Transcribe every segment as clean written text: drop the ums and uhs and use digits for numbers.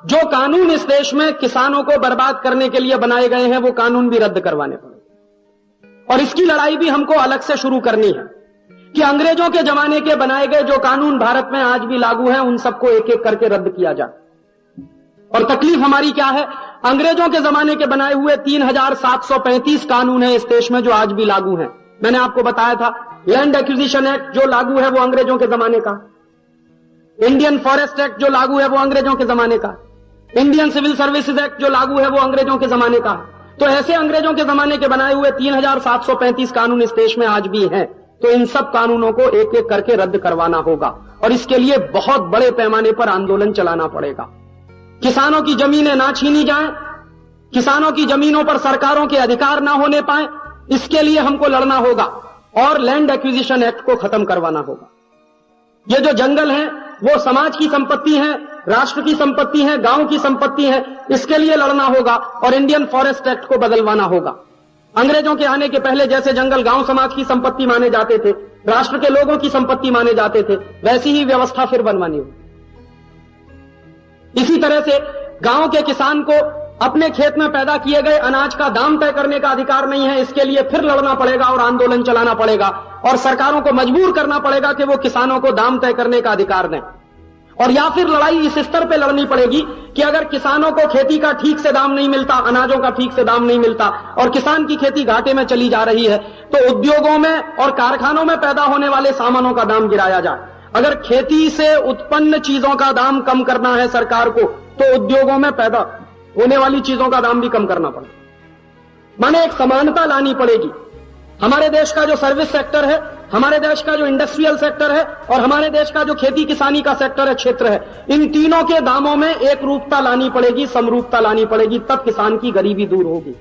जो कानून इस देश में किसानों को बर्बाद करने के लिए बनाए गए हैं वो कानून भी रद्द करवाने पड़ेंगे। और इसकी लड़ाई भी हमको अलग से शुरू करनी है कि अंग्रेजों के जमाने के बनाए गए जो कानून भारत में आज भी लागू हैं उन सबको एक एक करके रद्द किया जाए। और तकलीफ हमारी क्या है, अंग्रेजों के जमाने के बनाए हुए 3735 कानून है इस देश में जो आज भी लागू हैं। मैंने आपको बताया था लैंड एक्विजिशन एक्ट जो लागू है वो अंग्रेजों के जमाने का, इंडियन फॉरेस्ट एक्ट जो लागू है वो अंग्रेजों के जमाने का, इंडियन सिविल सर्विसेज एक्ट जो लागू है वो अंग्रेजों के जमाने का। तो ऐसे अंग्रेजों के जमाने के बनाए हुए 3735 कानून इस देश में आज भी हैं। तो इन सब कानूनों को एक एक करके रद्द करवाना होगा और इसके लिए बहुत बड़े पैमाने पर आंदोलन चलाना पड़ेगा। किसानों की जमीनें ना छीनी जाएं, किसानों की जमीनों पर सरकारों के अधिकार ना होने पाए, इसके लिए हमको लड़ना होगा और लैंड एक्विजिशन एक्ट को खत्म करवाना होगा। ये जो जंगल हैं वो समाज की संपत्ति है, राष्ट्र की संपत्ति है, गांव की संपत्ति है, इसके लिए लड़ना होगा और इंडियन फॉरेस्ट एक्ट को बदलवाना होगा। अंग्रेजों के आने के पहले जैसे जंगल गांव समाज की संपत्ति माने जाते थे, राष्ट्र के लोगों की संपत्ति माने जाते थे, वैसी ही व्यवस्था फिर बनवानी होगी। इसी तरह से गांव के किसान को अपने खेत में पैदा किए गए अनाज का दाम तय करने का अधिकार नहीं है, इसके लिए फिर लड़ना पड़ेगा और आंदोलन चलाना पड़ेगा और सरकारों को मजबूर करना पड़ेगा कि वो किसानों को दाम तय करने का अधिकार दें। और या फिर लड़ाई इस स्तर पे लड़नी पड़ेगी कि अगर किसानों को खेती का ठीक से दाम नहीं मिलता, अनाजों का ठीक से दाम नहीं मिलता और किसान की खेती घाटे में चली जा रही है, तो उद्योगों में और कारखानों में पैदा होने वाले सामानों का दाम गिराया जाए। अगर खेती से उत्पन्न चीजों का दाम कम करना है सरकार को, तो उद्योगों में पैदा होने वाली चीजों का दाम भी कम करना पड़ेगा। माने एक समानता लानी पड़ेगी। हमारे देश का जो सर्विस सेक्टर है, हमारे देश का जो इंडस्ट्रियल सेक्टर है और हमारे देश का जो खेती किसानी का सेक्टर है, क्षेत्र है, इन तीनों के दामों में एक रूपता लानी पड़ेगी, समरूपता लानी पड़ेगी, तब किसान की गरीबी दूर होगी।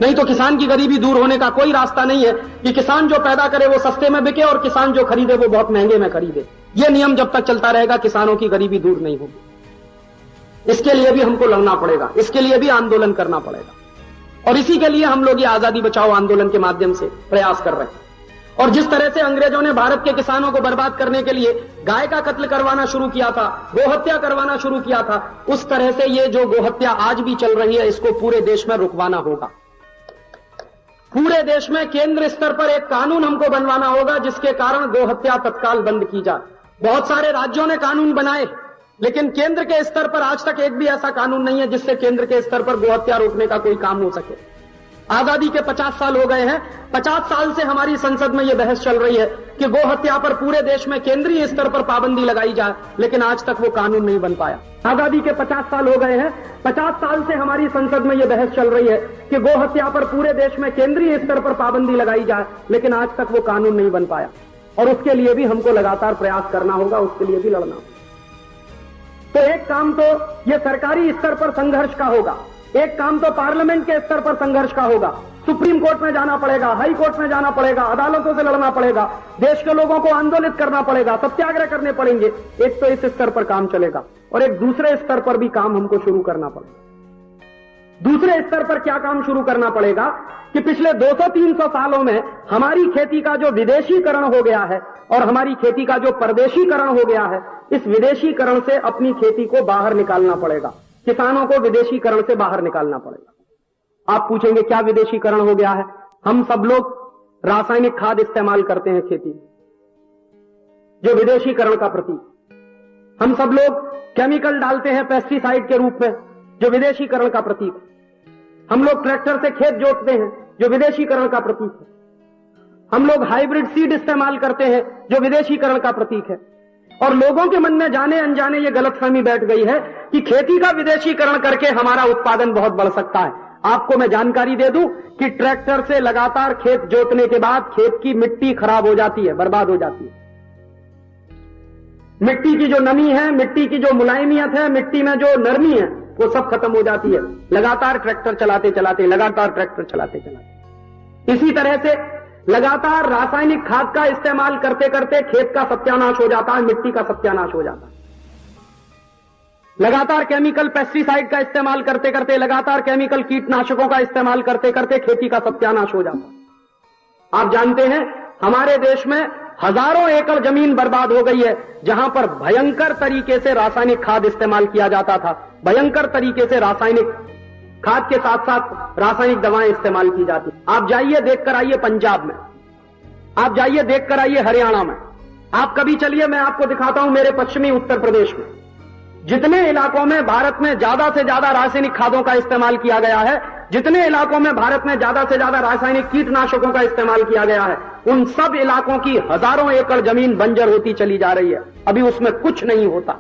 नहीं तो किसान की गरीबी दूर होने का कोई रास्ता नहीं है कि किसान जो पैदा करे वो सस्ते में बिके और किसान जो खरीदे वो बहुत महंगे में खरीदे। ये नियम जब तक चलता रहेगा किसानों की गरीबी दूर नहीं होगी। इसके लिए भी हमको लड़ना पड़ेगा, इसके लिए भी आंदोलन करना पड़ेगा और इसी के लिए हम लोग ये आजादी बचाओ आंदोलन के माध्यम से प्रयास कर रहे हैं। और जिस तरह से अंग्रेजों ने भारत के किसानों को बर्बाद करने के लिए गाय का कत्ल करवाना शुरू किया था, गोहत्या करवाना शुरू किया था, उस तरह से ये जो गोहत्या आज भी चल रही है इसको पूरे देश में रुकवाना होगा। पूरे देश में केंद्र स्तर पर एक कानून हमको बनवाना होगा जिसके कारण गोहत्या तत्काल बंद की जाए। बहुत सारे राज्यों ने कानून बनाए लेकिन केंद्र के स्तर पर आज तक एक भी ऐसा कानून नहीं है जिससे केंद्र के स्तर पर गोहत्या रोकने का कोई काम हो सके। आजादी के 50 साल हो गए हैं, 50 साल से हमारी संसद में यह बहस चल रही है कि गोहत्या पर पूरे देश में केंद्रीय स्तर पर पाबंदी लगाई जाए, लेकिन आज तक वो कानून नहीं बन पाया। आजादी के 50 साल हो गए हैं, 50 साल से हमारी संसद में यह बहस चल रही है कि गोहत्या पर पूरे देश में केंद्रीय स्तर पर पाबंदी लगाई जाए, लेकिन आज तक वो कानून नहीं बन पाया और उसके लिए भी हमको लगातार प्रयास करना होगा, उसके लिए भी लड़ना होगा। तो एक काम तो ये सरकारी स्तर पर संघर्ष का होगा, एक काम तो पार्लियामेंट के स्तर पर संघर्ष का होगा। सुप्रीम कोर्ट में जाना पड़ेगा, हाई कोर्ट में जाना पड़ेगा, अदालतों से लड़ना पड़ेगा, देश के लोगों को आंदोलित करना पड़ेगा, सत्याग्रह करने पड़ेंगे। एक तो इस स्तर पर काम चलेगा और एक दूसरे स्तर पर भी काम हमको शुरू करना पड़ेगा। दूसरे स्तर पर क्या काम शुरू करना पड़ेगा कि पिछले 200-300 सालों में हमारी खेती का जो विदेशीकरण हो गया है और हमारी खेती का जो परदेशीकरण हो गया है, इस विदेशीकरण से अपनी खेती को बाहर निकालना पड़ेगा। किसानों को विदेशीकरण से बाहर निकालना पड़ेगा। आप पूछेंगे क्या विदेशीकरण हो गया है? हम सब लोग रासायनिक खाद इस्तेमाल करते हैं खेती, जो विदेशीकरण का प्रतीक। हम सब लोग केमिकल डालते हैं पेस्टिसाइड के रूप में, जो विदेशीकरण का प्रतीक है। हम लोग ट्रैक्टर से खेत जोतते हैं, जो विदेशीकरण का प्रतीक है। हम लोग हाइब्रिड सीड इस्तेमाल करते हैं, जो विदेशीकरण का प्रतीक है। और लोगों के मन में जाने अनजाने ये गलतफहमी बैठ गई है कि खेती का विदेशीकरण करके हमारा उत्पादन बहुत बढ़ सकता है। आपको मैं जानकारी दे दूं कि ट्रैक्टर से लगातार खेत जोतने के बाद खेत की मिट्टी खराब हो जाती है, बर्बाद हो जाती है। मिट्टी की जो नमी है, मिट्टी की जो मुलायमियत है, मिट्टी में जो नरमी है, वो सब खत्म हो जाती है लगातार ट्रैक्टर चलाते चलाते, लगातार ट्रैक्टर चलाते चलाते। इसी तरह से लगातार रासायनिक खाद का इस्तेमाल करते करते खेत का सत्यानाश हो जाता है, मिट्टी का सत्यानाश हो जाता है। लगातार केमिकल पेस्टिसाइड का इस्तेमाल करते करते, लगातार केमिकल कीटनाशकों का इस्तेमाल करते करते खेती का सत्यानाश हो जाता है। आप जानते हैं हमारे देश में हजारों एकड़ जमीन बर्बाद हो गई है, जहां पर भयंकर तरीके से रासायनिक खाद इस्तेमाल किया जाता था। भयंकर तरीके से रासायनिक खाद के साथ साथ रासायनिक दवाएं इस्तेमाल की जाती। आप जाइए देखकर आइए पंजाब में, आप जाइए देखकर आइए हरियाणा में, आप कभी चलिए, मैं आपको दिखाता हूं मेरे पश्चिमी उत्तर प्रदेश में जितने इलाकों में भारत में ज्यादा से ज्यादा रासायनिक खादों का इस्तेमाल किया गया है, जितने इलाकों में भारत में ज्यादा से ज्यादा रासायनिक कीटनाशकों का इस्तेमाल किया गया है, उन सब इलाकों की हजारों एकड़ जमीन बंजर होती चली जा रही है। अभी उसमें कुछ नहीं होता,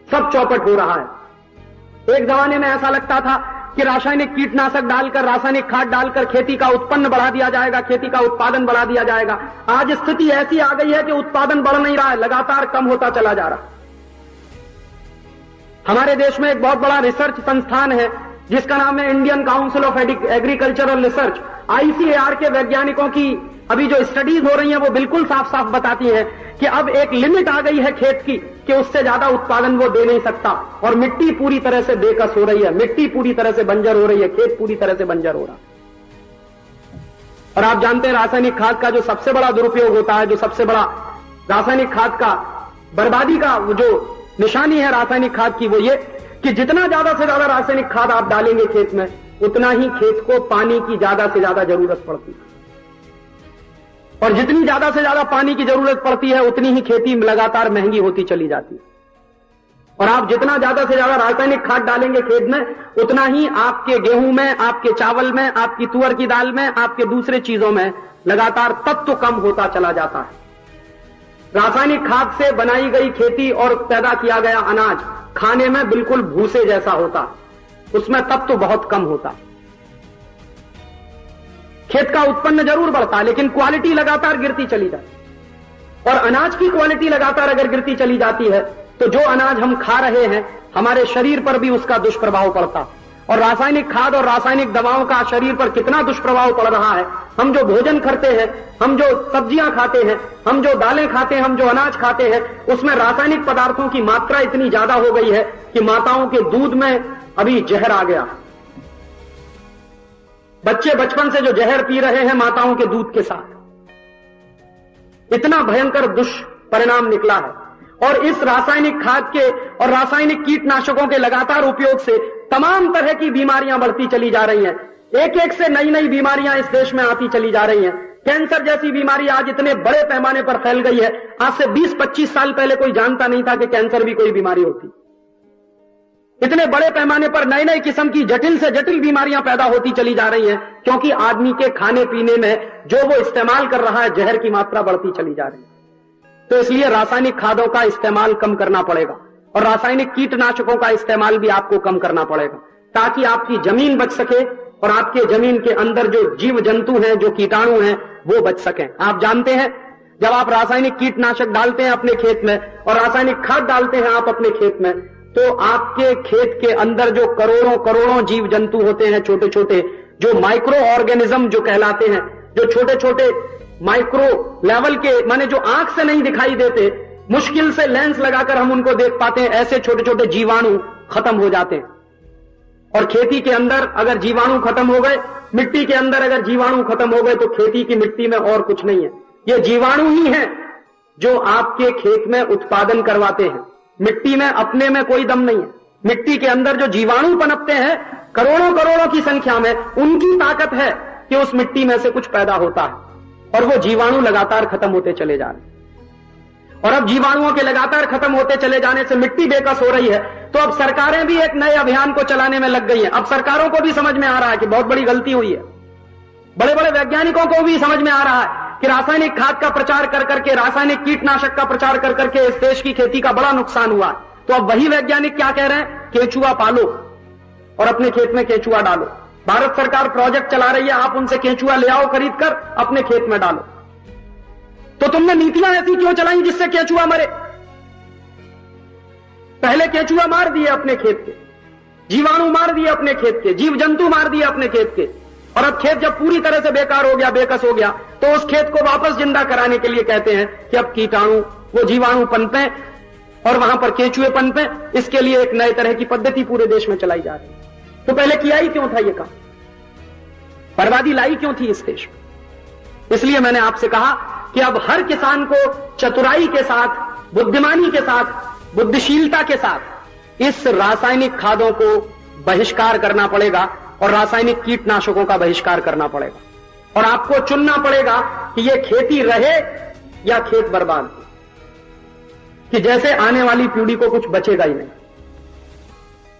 सब चौपट हो रहा है। एक जमाने में ऐसा लगता था कि रासायनिक कीटनाशक डालकर, रासायनिक खाद डालकर खेती का उत्पन्न बढ़ा दिया जाएगा, खेती का उत्पादन बढ़ा दिया जाएगा। आज स्थिति ऐसी आ गई है कि उत्पादन बढ़ नहीं रहा है, लगातार कम होता चला जा रहा है। हमारे देश में एक बहुत बड़ा रिसर्च संस्थान है जिसका नाम है Indian council of agricultural research. ICAR के वैज्ञानिकों की अभी जो स्टडीज हो रही हैं वो बिल्कुल साफ साफ बताती हैं कि अब एक लिमिट आ गई है खेत की कि उससे ज्यादा उत्पादन वो दे नहीं सकता, और मिट्टी पूरी तरह से बेकस हो रही है, मिट्टी पूरी तरह से बंजर हो रही है, खेत पूरी तरह से बंजर हो रहा है। और आप जानते हैं रासायनिक खाद का जो सबसे बड़ा दुरुपयोग होता है, जो सबसे बड़ा रासायनिक खाद का बर्बादी का जो निशानी है रासायनिक खाद की, वो ये कि जितना ज्यादा से ज्यादा रासायनिक खाद आप डालेंगे खेत में, उतना ही खेत को पानी की ज्यादा से ज्यादा जरूरत पड़ती है, और जितनी ज्यादा से ज्यादा पानी की जरूरत पड़ती है उतनी ही खेती लगातार महंगी होती चली जाती है। और आप जितना ज्यादा से ज्यादा रासायनिक खाद डालेंगे खेत में, उतना ही आपके गेहूं में, आपके चावल में, आपकी तुअर की दाल में, आपके दूसरे चीजों में लगातार तत्व कम होता चला जाता है। रासायनिक खाद से बनाई गई खेती और पैदा किया गया अनाज खाने में बिल्कुल भूसे जैसा होता, उसमें तत्व तो बहुत कम होता। खेत का उत्पन्न जरूर बढ़ता लेकिन क्वालिटी लगातार गिरती चली जाती, और अनाज की क्वालिटी लगातार अगर गिरती चली जाती है तो जो अनाज हम खा रहे हैं हमारे शरीर पर भी उसका दुष्प्रभाव पड़ता। और रासायनिक खाद और रासायनिक दवाओं का शरीर पर कितना दुष्प्रभाव पड़ रहा है। हम जो भोजन करते हैं, हम जो सब्जियां खाते हैं, हम जो दालें खाते हैं, हम जो अनाज खाते हैं, उसमें रासायनिक पदार्थों की मात्रा इतनी ज्यादा हो गई है कि माताओं के दूध में अभी जहर आ गया। बच्चे बचपन से जो जहर पी रहे हैं माताओं के दूध के साथ, इतना भयंकर दुष्परिणाम निकला है। और इस रासायनिक खाद के और रासायनिक कीटनाशकों के लगातार उपयोग से तमाम तरह की बीमारियां बढ़ती चली जा रही हैं। एक एक से नई नई बीमारियां इस देश में आती चली जा रही हैं। कैंसर जैसी बीमारी आज इतने बड़े पैमाने पर फैल गई है, आज से 20-25 साल पहले कोई जानता नहीं था कि कैंसर भी कोई बीमारी होती। इतने बड़े पैमाने पर नए नए किस्म की जटिल से जटिल बीमारियां पैदा होती चली जा रही हैं, क्योंकि आदमी के खाने पीने में जो वो इस्तेमाल कर रहा है जहर की मात्रा बढ़ती चली जा रही है। तो इसलिए रासायनिक खादों का इस्तेमाल कम करना पड़ेगा और रासायनिक कीटनाशकों का इस्तेमाल भी आपको कम करना पड़ेगा, ताकि आपकी जमीन बच सके और आपके जमीन के अंदर जो जीव जंतु हैं, जो कीटाणु हैं, वो बच सकें। आप जानते हैं जब आप रासायनिक कीटनाशक डालते हैं अपने खेत में और रासायनिक खाद डालते हैं आप अपने खेत में, तो आपके खेत के अंदर जो करोड़ों करोड़ों जीव जंतु होते हैं, छोटे छोटे जो माइक्रो ऑर्गेनिज्म जो कहलाते हैं, जो छोटे छोटे माइक्रो लेवल के, माने जो आंख से नहीं दिखाई देते, मुश्किल से लेंस लगाकर हम उनको देख पाते हैं, ऐसे छोटे छोटे जीवाणु खत्म हो जाते हैं। और खेती के अंदर अगर जीवाणु खत्म हो गए, मिट्टी के अंदर अगर जीवाणु खत्म हो गए, तो खेती की मिट्टी में और कुछ नहीं है। ये जीवाणु ही हैं जो आपके खेत में उत्पादन करवाते हैं। मिट्टी में अपने में कोई दम नहीं है। मिट्टी के अंदर जो जीवाणु पनपते हैं करोड़ों करोड़ों की संख्या में, उनकी ताकत है कि उस मिट्टी में से कुछ पैदा होता है, और वो जीवाणु लगातार खत्म होते चले जा रहे हैं। और अब जीवाणुओं के लगातार खत्म होते चले जाने से मिट्टी बेकस हो रही है, तो अब सरकारें भी एक नए अभियान को चलाने में लग गई हैं। अब सरकारों को भी समझ में आ रहा है कि बहुत बड़ी गलती हुई है। बड़े बड़े वैज्ञानिकों को भी समझ में आ रहा है कि रासायनिक खाद का प्रचार कर करके, रासायनिक कीटनाशक का प्रचार कर करके इस देश की खेती का बड़ा नुकसान हुआ है। तो अब वही वैज्ञानिक क्या कह रहे हैं, केंचुआ पालो और अपने खेत में केंचुआ डालो। भारत सरकार प्रोजेक्ट चला रही है, आप उनसे केंचुआ ले आओ खरीद कर अपने खेत में डालो। तो तुमने नीतियां ऐसी क्यों चलाई जिससे केंचुआ मरे? पहले केंचुआ मार दिए अपने खेत के, जीवाणु मार दिए अपने खेत के, जीव जंतु मार दिए अपने खेत के, और अब खेत जब पूरी तरह से बेकार हो गया, बेकस हो गया, तो उस खेत को वापस जिंदा कराने के लिए कहते हैं कि अब कीटाणु, वो जीवाणु पनपे और वहां पर केंचुए पनपे। इसके लिए एक नए तरह की पद्धति पूरे देश में चलाई जा रही है। तो पहले किया ही क्यों था ये काम? बर्बादी लाई क्यों थी इस देश में? इसलिए मैंने आपसे कहा कि अब हर किसान को चतुराई के साथ, बुद्धिमानी के साथ, बुद्धिशीलता के साथ इस रासायनिक खादों को बहिष्कार करना पड़ेगा और रासायनिक कीटनाशकों का बहिष्कार करना पड़ेगा। और आपको चुनना पड़ेगा कि यह खेती रहे या खेत बर्बाद, कि जैसे आने वाली पीढ़ी को कुछ बचेगा ही नहीं,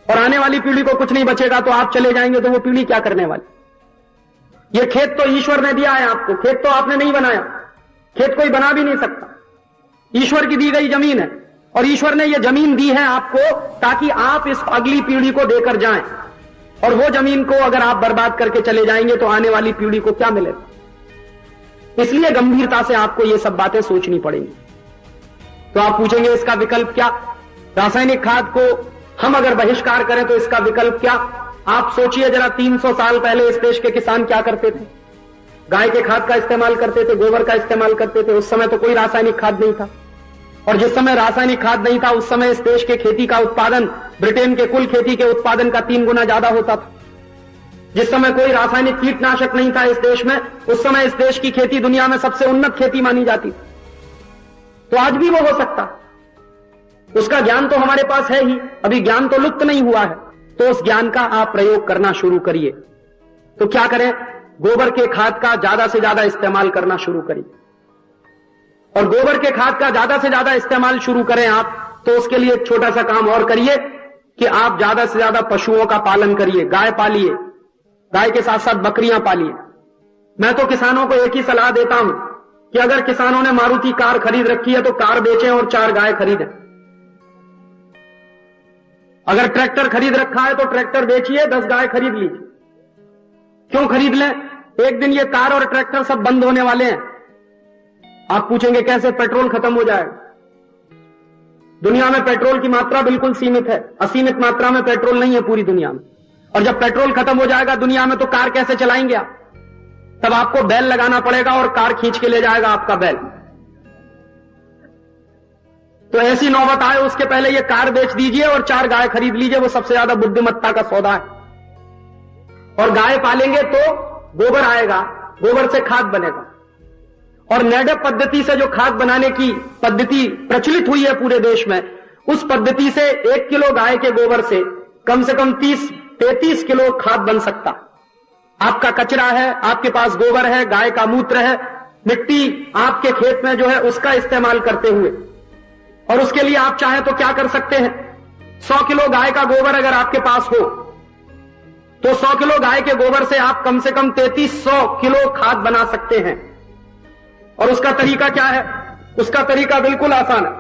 और आने वाली पीढ़ी को कुछ नहीं बचेगा तो आप चले जाएंगे तो वो पीढ़ी क्या करने वाली। ये खेत तो ईश्वर ने दिया है आपको, खेत तो आपने नहीं बनाया, खेत कोई बना भी नहीं सकता, ईश्वर की दी गई जमीन है और ईश्वर ने ये जमीन दी है आपको ताकि आप इस अगली पीढ़ी को देकर जाएं, और वो जमीन को अगर आप बर्बाद करके चले जाएंगे तो आने वाली पीढ़ी को क्या मिलेगा। इसलिए गंभीरता से आपको ये सब बातें सोचनी पड़ेंगी। तो आप पूछेंगे इसका विकल्प क्या, रासायनिक खाद को हम अगर बहिष्कार करें तो इसका विकल्प क्या। आप सोचिए जरा, 300 साल पहले इस देश के किसान क्या करते थे, गाय के खाद का इस्तेमाल करते थे, गोबर का इस्तेमाल करते थे। उस समय तो कोई रासायनिक खाद नहीं था, और जिस समय रासायनिक खाद नहीं था उस समय इस देश के खेती का उत्पादन ब्रिटेन के कुल खेती के उत्पादन का 3 गुना ज्यादा होता था। जिस समय कोई रासायनिक कीटनाशक नहीं था इस देश में, उस समय इस देश की खेती दुनिया में सबसे उन्नत खेती मानी जाती थी। तो आज भी वो हो सकता, उसका ज्ञान तो हमारे पास है ही, अभी ज्ञान तो लुप्त नहीं हुआ है, तो उस ज्ञान का आप प्रयोग करना शुरू करिए। तो क्या करें, गोबर के खाद का ज्यादा से ज्यादा इस्तेमाल करना शुरू करिए, और गोबर के खाद का ज्यादा से ज्यादा इस्तेमाल शुरू करें आप, तो उसके लिए एक छोटा सा काम और करिए कि आप ज्यादा से ज्यादा पशुओं का पालन करिए, गाय पालिए, गाय के साथ साथ बकरियां पालिए। मैं तो किसानों को एक ही सलाह देता हूं कि अगर किसानों ने मारुति कार खरीद रखी है तो कार बेचें और 4 गाय खरीदें। अगर ट्रैक्टर खरीद रखा है तो ट्रैक्टर बेचिए, 10 गाय खरीद लीजिए। क्यों खरीद लें, एक दिन ये कार और ट्रैक्टर सब बंद होने वाले हैं। आप पूछेंगे कैसे, पेट्रोल खत्म हो जाएगा। दुनिया में पेट्रोल की मात्रा बिल्कुल सीमित है, असीमित मात्रा में पेट्रोल नहीं है पूरी दुनिया में। और जब पेट्रोल खत्म हो जाएगा दुनिया में तो कार कैसे चलाएंगे आप, तब आपको बैल लगाना पड़ेगा और कार खींच के ले जाएगा आपका बैल। तो ऐसी नौबत आए उसके पहले ये कार बेच दीजिए और 4 गाय खरीद लीजिए, वो सबसे ज्यादा बुद्धिमत्ता का सौदा है। और गाय पालेंगे तो गोबर आएगा, गोबर से खाद बनेगा, और नेडप पद्धति से जो खाद बनाने की पद्धति प्रचलित हुई है पूरे देश में, उस पद्धति से 1 किलो गाय के गोबर से कम 30-33 किलो खाद बन सकता। आपका कचरा है, आपके पास गोबर है, गाय का मूत्र है, मिट्टी आपके खेत में जो है उसका इस्तेमाल करते हुए, और उसके लिए आप चाहें तो क्या कर सकते हैं, 100 किलो गाय का गोबर अगर आपके पास हो तो 100 किलो गाय के गोबर से आप कम से कम 3300 kiलो खाद बना सकते हैं। और उसका तरीका क्या है, उसका तरीका बिल्कुल आसान है।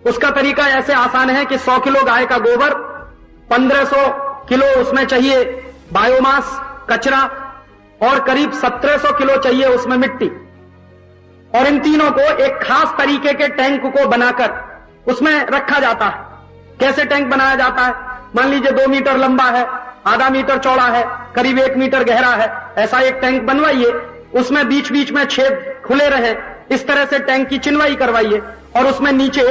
उसका तरीका ऐसे आसान है कि 100 किलो गाय का गोबर, 1500 किलो उसमें चाहिए बायोमास कचरा, और करीब 1700 किलो चाहिए उसमें मिट्टी, और इन तीनों को एक खास तरीके के टैंक को बनाकर उसमें रखा जाता है। कैसे टैंक बनाया जाता है, मान लीजिए 2 मीटर लंबा है, आधा मीटर चौड़ा है, करीब 1 मीटर गहरा है, ऐसा एक टैंक बनवाइए, उसमें बीच बीच में छेद खुले रहे, इस तरह से टैंक की चिनवाई करवाइए, और उसमें नीचे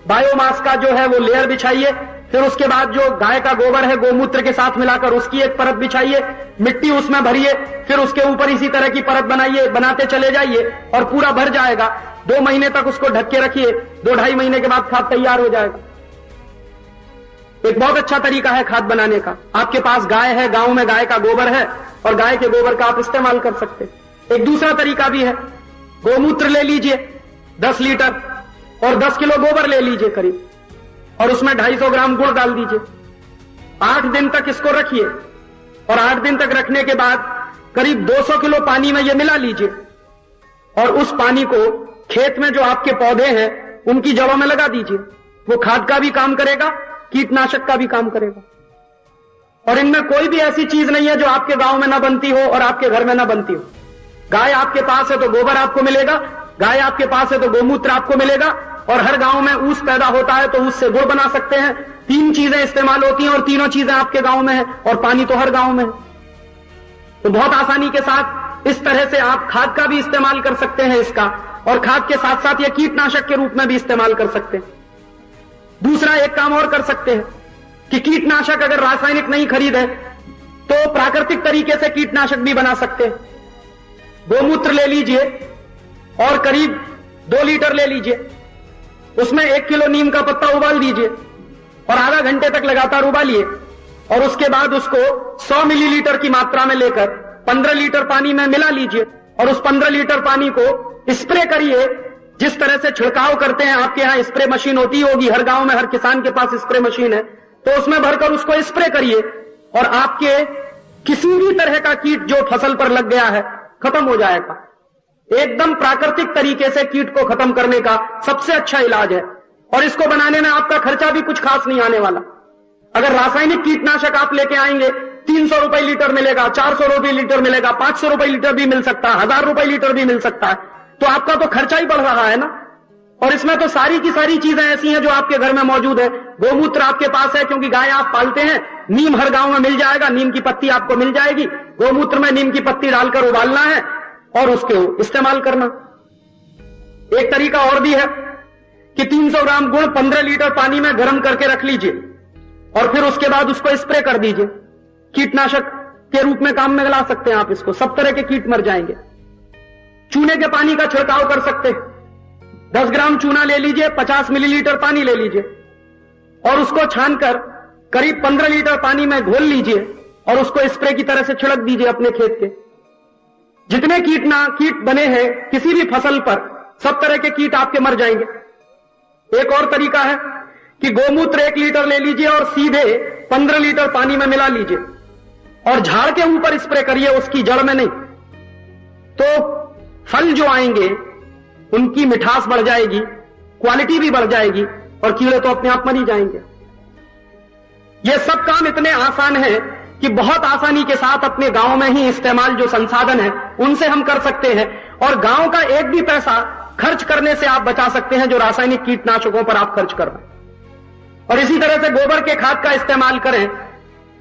बायोमास का जो है वो लेयर बिछाइए। फिर उसके बाद जो गाय का गोबर है गोमूत्र के साथ मिलाकर उसकी एक परत बिछाइए, मिट्टी उसमें भरिए, फिर उसके ऊपर इसी तरह की परत बनाइए, बनाते चले जाइए और पूरा भर जाएगा। 2 महीने तक उसको ढक के रखिए, 2-2.5 महीने के बाद खाद तैयार हो जाएगा। एक बहुत अच्छा तरीका है खाद बनाने का। आपके पास गाय है, गांव में गाय का गोबर है और गाय के गोबर का आप इस्तेमाल कर सकते हैं। एक दूसरा तरीका भी है, गोमूत्र ले लीजिए 10 लीटर और 10 किलो गोबर ले लीजिए करीब, और उसमें 250 ग्राम गुड़ डाल दीजिए। 8 दिन तक इसको रखिए, और 8 दिन तक रखने के बाद करीब 200 किलो पानी में ये मिला लीजिए, और उस पानी को खेत में जो आपके पौधे हैं उनकी जड़ों में लगा दीजिए। वो खाद का भी काम करेगा, कीटनाशक का भी काम करेगा। और इनमें कोई भी ऐसी चीज नहीं है जो आपके गांव में ना बनती हो और आपके घर में ना बनती हो। गाय आपके पास है तो गोबर आपको मिलेगा, गाय आपके पास है तो गोमूत्र आपको मिलेगा, और हर गांव में ऊस पैदा होता है तो उससे गुड़ बना सकते हैं। 3 चीजें इस्तेमाल होती हैं और तीनों चीजें आपके गांव में है, और पानी तो हर गांव में है। तो बहुत आसानी के साथ इस तरह से आप खाद का भी इस्तेमाल कर सकते हैं इसका, और खाद के साथ साथ ये कीटनाशक के रूप में भी इस्तेमाल कर सकते हैं। दूसरा एक काम और कर सकते हैं कि कीटनाशक अगर रासायनिक नहीं खरीदे तो प्राकृतिक तरीके से कीटनाशक भी बना सकते हैं। गोमूत्र ले लीजिए और करीब 2 लीटर ले लीजिए, उसमें 1 किलो नीम का पत्ता उबाल दीजिए और आधा घंटे तक लगातार उबालिए और उसके बाद उसको 100 मिलीलीटर की मात्रा में लेकर 15 लीटर पानी में मिला लीजिए और उस 15 लीटर पानी को स्प्रे करिए। जिस तरह से छिड़काव करते हैं, आपके यहां स्प्रे मशीन होती होगी, हर गांव में हर किसान के पास स्प्रे मशीन है, तो उसमें भरकर उसको स्प्रे करिए और आपके किसी भी तरह का कीट जो फसल पर लग गया है खत्म हो जाएगा। एकदम प्राकृतिक तरीके से कीट को खत्म करने का सबसे अच्छा इलाज है और इसको बनाने में आपका खर्चा भी कुछ खास नहीं आने वाला। अगर रासायनिक कीटनाशक आप लेके आएंगे 300 रुपए लीटर मिलेगा, 400 रुपए लीटर मिलेगा, 500 रुपए लीटर भी मिल सकता है, 1000 रुपए लीटर भी मिल सकता है, तो आपका तो खर्चा ही बढ़ रहा है ना। और इसमें तो सारी की सारी चीजें ऐसी हैं जो आपके घर में मौजूद है। गोमूत्र आपके पास है क्योंकि गाय आप पालते हैं, नीम हर गांव में मिल जाएगा, नीम की पत्ती आपको मिल जाएगी, गोमूत्र में नीम की पत्ती डालकर उबालना है और उसको इस्तेमाल करना। एक तरीका और भी है कि 300 ग्राम गुड़ 15 लीटर पानी में गर्म करके रख लीजिए और फिर उसके बाद उसको स्प्रे कर दीजिए। कीटनाशक के रूप में काम में ला सकते हैं आप इसको, सब तरह के कीट मर जाएंगे। चूने के पानी का छिड़काव कर सकते हैं। 10 ग्राम चूना ले लीजिए, 50 मिलीलीटर पानी ले लीजिए और उसको छानकर करीब 15 लीटर पानी में घोल लीजिए और उसको स्प्रे की तरह से छिड़क दीजिए अपने खेत के। जितने कीट बने हैं किसी भी फसल पर, सब तरह के कीट आपके मर जाएंगे। एक और तरीका है कि गोमूत्र 1 लीटर ले लीजिए और सीधे 15 लीटर पानी में मिला लीजिए और झाड़ के ऊपर स्प्रे करिए, उसकी जड़ में नहीं। तो फल जो आएंगे उनकी मिठास बढ़ जाएगी, क्वालिटी भी बढ़ जाएगी और कीड़े तो अपने आप मर ही जाएंगे। ये सब काम इतने आसान है कि बहुत आसानी के साथ अपने गांव में ही इस्तेमाल जो संसाधन है उनसे हम कर सकते हैं और गांव का एक भी पैसा खर्च करने से आप बचा सकते हैं जो रासायनिक कीटनाशकों पर आप खर्च कर रहे हैं। और इसी तरह से गोबर के खाद का इस्तेमाल करें,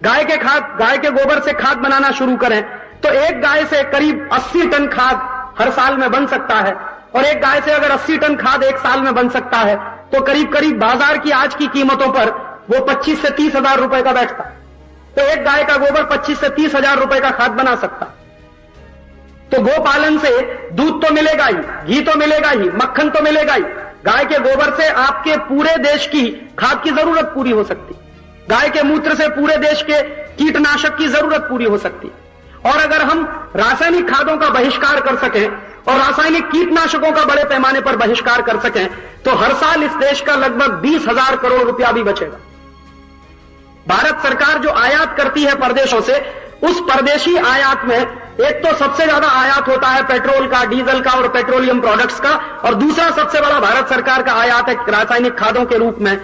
गाय के गोबर से खाद बनाना शुरू करें तो एक गाय से करीब 80 टन खाद हर साल में बन सकता है और एक गाय से अगर 80 टन खाद एक साल में बन सकता है तो करीब करीब बाजार की आज की कीमतों पर वो 25 से 30 हजार रुपए का बैठता है। तो एक गाय का गोबर 25 से 30 हजार रुपए का खाद बना सकता है। तो गोपालन से दूध तो मिलेगा ही, घी तो मिलेगा ही, मक्खन तो मिलेगा ही। गाय के गोबर से आपके पूरे देश की खाद की जरूरत पूरी हो सकती, गाय के मूत्र से पूरे देश के कीटनाशक की जरूरत पूरी हो सकती। और अगर हम रासायनिक खादों का बहिष्कार कर सकें और रासायनिक कीटनाशकों का बड़े पैमाने पर बहिष्कार कर सकें तो हर साल इस देश का लगभग 20,000 करोड़ रुपया भी बचेगा। भारत सरकार जो आयात करती है परदेशों से, उस परदेशी आयात में एक तो सबसे ज्यादा आयात होता है पेट्रोल का, डीजल का और पेट्रोलियम प्रोडक्ट्स का, और दूसरा सबसे बड़ा भारत सरकार का आयात है रासायनिक खादों के रूप में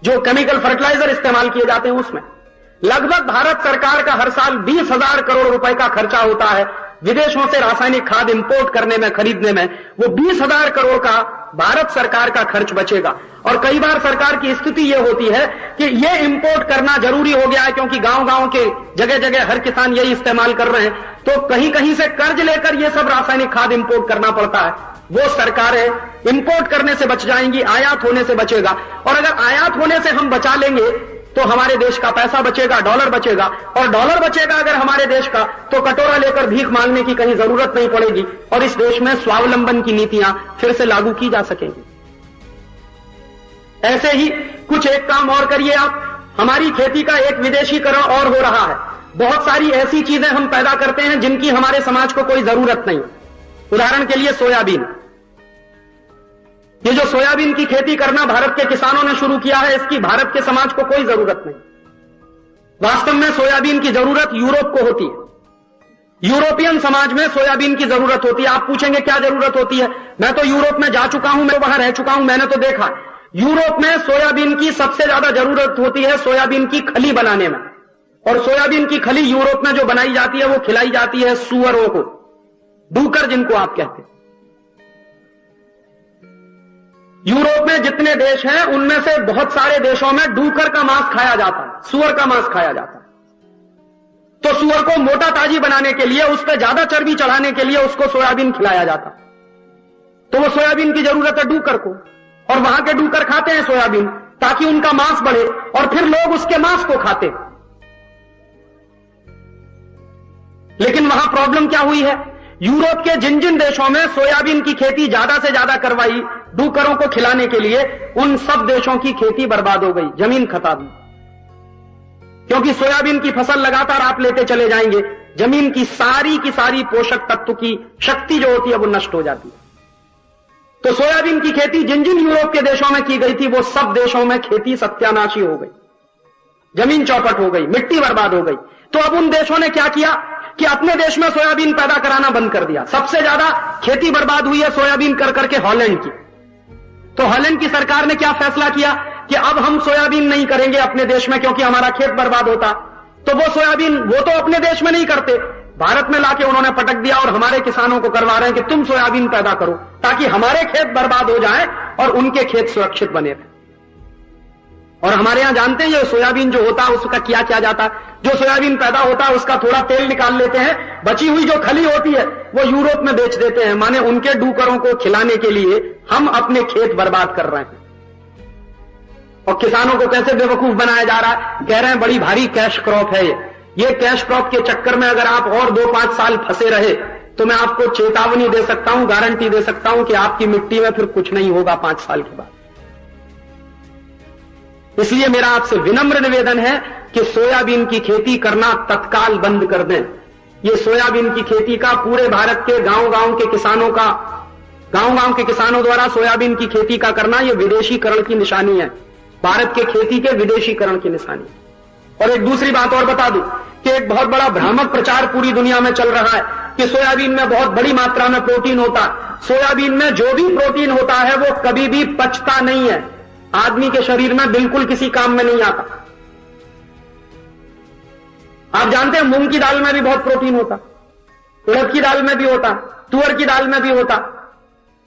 जो केमिकल फर्टिलाइजर इस्तेमाल किए जाते हैं उसमें। लगभग भारत सरकार का हर साल 20,000 करोड़ रुपए का खर्चा होता है विदेशों से रासायनिक खाद इंपोर्ट करने में, खरीदने में। वो 20,000 करोड़ का भारत सरकार का खर्च बचेगा। और कई बार सरकार की स्थिति यह होती है कि यह इंपोर्ट करना जरूरी हो गया है क्योंकि गांव-गांव के जगह जगह हर किसान यही इस्तेमाल कर रहे हैं, तो कहीं कहीं से कर्ज लेकर यह सब रासायनिक खाद इंपोर्ट करना पड़ता है। वो सरकारें इंपोर्ट करने से बच जाएंगी, आयात होने से बचेगा। और अगर आयात होने से हम बचा लेंगे तो हमारे देश का पैसा बचेगा, डॉलर बचेगा, और डॉलर बचेगा अगर हमारे देश का तो कटोरा लेकर भीख मांगने की कहीं जरूरत नहीं पड़ेगी और इस देश में स्वावलंबन की नीतियां फिर से लागू की जा सकेंगी। ऐसे ही कुछ एक काम और करिए आप। हमारी खेती का एक विदेशीकरण और हो रहा है। बहुत सारी ऐसी चीजें हम पैदा करते हैं जिनकी हमारे समाज को कोई जरूरत नहीं। उदाहरण के लिए सोयाबीन। ये जो सोयाबीन की खेती करना भारत के किसानों ने शुरू किया है, इसकी भारत के समाज को कोई जरूरत नहीं। वास्तव में सोयाबीन की जरूरत यूरोप को होती है। यूरोपियन समाज में सोयाबीन की जरूरत होती है। आप पूछेंगे क्या जरूरत होती है? मैं तो यूरोप में जा चुका हूं, मैं वहां रह चुका हूं, मैंने तो देखा। यूरोप में सोयाबीन की सबसे ज्यादा जरूरत होती है सोयाबीन की खली बनाने में। और सोयाबीन की खली यूरोप में जो बनाई जाती है वो खिलाई जाती है सुअरों को, डूकर जिनको आप कहते हैं। यूरोप में जितने देश हैं उनमें से बहुत सारे देशों में डूकर का मांस खाया जाता है, सुअर का मांस खाया जाता है। तो सुअर को मोटा ताजी बनाने के लिए, उस पर ज्यादा चर्बी चढ़ाने के लिए उसको सोयाबीन खिलाया जाता है। तो वो सोयाबीन की जरूरत है डूकर को, और वहां के डूकर खाते हैं सोयाबीन ताकि उनका मांस बढ़े और फिर लोग उसके मांस को खाते। लेकिन वहां प्रॉब्लम क्या हुई है यूरोप के जिन जिन देशों में सोयाबीन की खेती ज्यादा से ज्यादा करवाई डूकरों को खिलाने के लिए, उन सब देशों की खेती बर्बाद हो गई, जमीन खत्म। क्योंकि सोयाबीन की फसल लगातार आप लेते चले जाएंगे, जमीन की सारी पोषक तत्व की शक्ति जो होती है वो नष्ट हो जाती है। तो सोयाबीन की खेती जिन जिन यूरोप के देशों में की गई थी, वो सब देशों में खेती सत्यानाशी हो गई, जमीन चौपट हो गई, मिट्टी बर्बाद हो गई। तो अब उन देशों ने क्या किया कि अपने देश में सोयाबीन पैदा कराना बंद कर दिया। सबसे ज्यादा खेती बर्बाद हुई है सोयाबीन कर करके हॉलैंड की। तो हॉलैंड की सरकार ने क्या फैसला किया कि अब हम सोयाबीन नहीं करेंगे अपने देश में, क्योंकि हमारा खेत बर्बाद होता। तो वो सोयाबीन वो तो अपने देश में नहीं करते, भारत में लाके उन्होंने पटक दिया और हमारे किसानों को करवा रहे हैं कि तुम सोयाबीन पैदा करो ताकि हमारे खेत बर्बाद हो जाए और उनके खेत सुरक्षित बने रहे। और हमारे यहां जानते हैं ये सोयाबीन जो होता है उसका क्या किया जाता है, जो सोयाबीन पैदा होता है उसका थोड़ा तेल निकाल लेते हैं, बची हुई जो खली होती है वो यूरोप में बेच देते हैं। माने उनके डूकरों को खिलाने के लिए हम अपने खेत बर्बाद कर रहे हैं। और किसानों को कैसे बेवकूफ बनाया जा रहा है, कह रहे हैं बड़ी भारी कैश क्रॉप है ये कैश क्रॉप के चक्कर में अगर आप और 2-5 साल फंसे रहे तो मैं आपको चेतावनी दे सकता हूं, गारंटी दे सकता हूं कि आपकी मिट्टी में फिर कुछ नहीं होगा 5 साल के बाद। इसलिए मेरा आपसे विनम्र निवेदन है कि सोयाबीन की खेती करना तत्काल बंद कर दें। ये सोयाबीन की खेती का पूरे भारत के गांव-गांव के किसानों द्वारा सोयाबीन की खेती का करना यह विदेशीकरण की निशानी है, भारत के खेती के विदेशीकरण की निशानी। और एक दूसरी बात और बता दूं कि एक बहुत बड़ा भ्रामक प्रचार पूरी दुनिया में चल रहा है कि सोयाबीन में बहुत बड़ी मात्रा में प्रोटीन होता है। सोयाबीन में जो भी प्रोटीन होता है वो कभी भी पचता नहीं है, आदमी के शरीर में बिल्कुल किसी काम में नहीं आता। आप जानते हैं मूंग की दाल में भी बहुत प्रोटीन होता, उड़द की दाल में भी होता, तुअर की दाल में भी होता।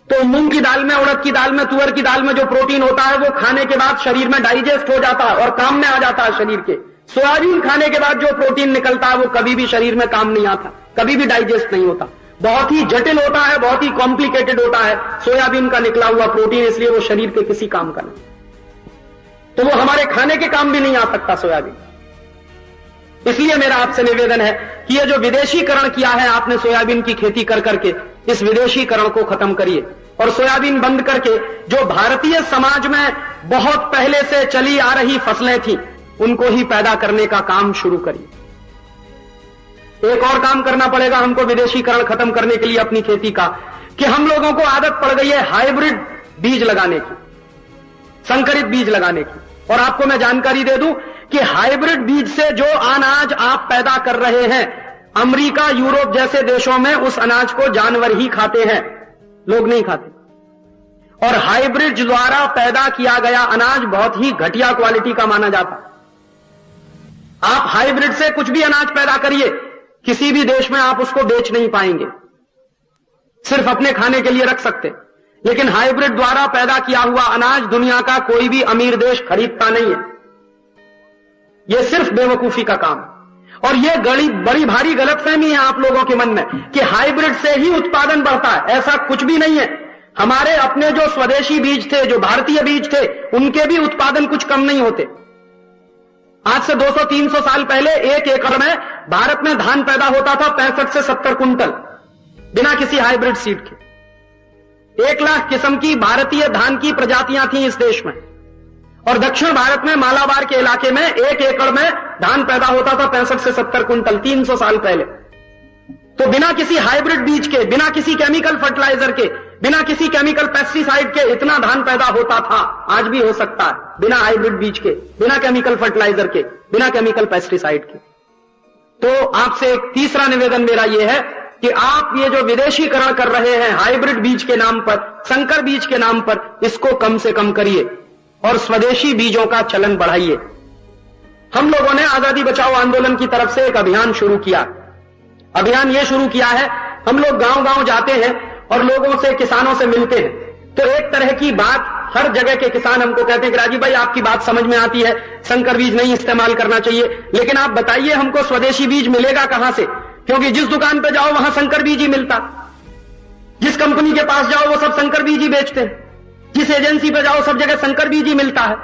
तो मूंग की दाल में, उड़द की दाल में, तुअर की दाल में जो प्रोटीन होता है वो खाने के बाद शरीर में डाइजेस्ट हो जाता है और काम में आ जाता है शरीर के। सोयाबीन खाने के बाद जो प्रोटीन निकलता है वो कभी भी शरीर में काम नहीं आता, कभी भी डाइजेस्ट नहीं होता, बहुत ही जटिल होता है, बहुत ही कॉम्प्लिकेटेड होता है सोयाबीन का निकला हुआ प्रोटीन, इसलिए वो शरीर के किसी काम का नहीं। तो वो हमारे खाने के काम भी नहीं आ सकता सोयाबीन। इसलिए मेरा आपसे निवेदन है कि ये जो विदेशीकरण किया है आपने सोयाबीन की खेती कर करके, इस विदेशीकरण को खत्म करिए और सोयाबीन बंद करके जो भारतीय समाज में बहुत पहले से चली आ रही फसलें थी उनको ही पैदा करने का काम शुरू करिए। एक और काम करना पड़ेगा हमको विदेशीकरण खत्म करने के लिए अपनी खेती का, कि हम लोगों को आदत पड़ गई है हाइब्रिड बीज लगाने की, संकरित बीज लगाने की। और आपको मैं जानकारी दे दूं कि हाइब्रिड बीज से जो अनाज आप पैदा कर रहे हैं, अमेरिका, यूरोप जैसे देशों में उस अनाज को जानवर ही खाते हैं, लोग नहीं खाते। और हाइब्रिड द्वारा पैदा किया गया अनाज बहुत ही घटिया क्वालिटी का माना जाता। आप हाइब्रिड से कुछ भी अनाज पैदा करिए, किसी भी देश में आप उसको बेच नहीं पाएंगे, सिर्फ अपने खाने के लिए रख सकते। लेकिन हाइब्रिड द्वारा पैदा किया हुआ अनाज दुनिया का कोई भी अमीर देश खरीदता नहीं है। यह सिर्फ बेवकूफी का काम है। और यह बड़ी भारी गलतफहमी है आप लोगों के मन में कि हाइब्रिड से ही उत्पादन बढ़ता है, ऐसा कुछ भी नहीं है। हमारे अपने जो स्वदेशी बीज थे, जो भारतीय बीज थे, उनके भी उत्पादन कुछ कम नहीं होते। आज से 200-300 साल पहले 1 एकड़ में भारत में धान पैदा होता था 65 से 70 कुंटल, बिना किसी हाइब्रिड सीड के। 1 लाख किस्म की भारतीय धान की प्रजातियां थी इस देश में। और दक्षिण भारत में मालाबार के इलाके में 1 एकड़ में धान पैदा होता था 65 से 70 कुंटल 300 साल पहले। तो बिना किसी हाइब्रिड बीज के, बिना किसी केमिकल फर्टिलाइजर के, बिना किसी केमिकल पेस्टिसाइड के इतना धान पैदा होता था, आज भी हो सकता है, बिना हाइब्रिड बीज के, बिना केमिकल फर्टिलाइजर के, बिना केमिकल पेस्टिसाइड के। तो आपसे एक तीसरा निवेदन मेरा यह है कि आप ये जो विदेशीकरण कर रहे हैं हाइब्रिड बीज के नाम पर, संकर बीज के नाम पर, इसको कम से कम करिए और स्वदेशी बीजों का चलन बढ़ाइए। हम लोगों ने आजादी बचाओ आंदोलन की तरफ से एक अभियान शुरू किया। अभियान यह शुरू किया है, हम लोग गांव-गांव जाते हैं और लोगों से, किसानों से मिलते हैं। तो एक तरह की बात हर जगह के किसान हमको कहते हैं कि राजीव भाई आपकी बात समझ में आती है, संकर बीज नहीं इस्तेमाल करना चाहिए, लेकिन आप बताइए हमको स्वदेशी बीज मिलेगा कहां से? क्योंकि जिस दुकान पे जाओ वहां संकर बीज ही मिलता, जिस कंपनी के पास जाओ वो सब संकर बीज ही बेचते हैं, जिस एजेंसी पे जाओ सब जगह संकर बीज ही मिलता है।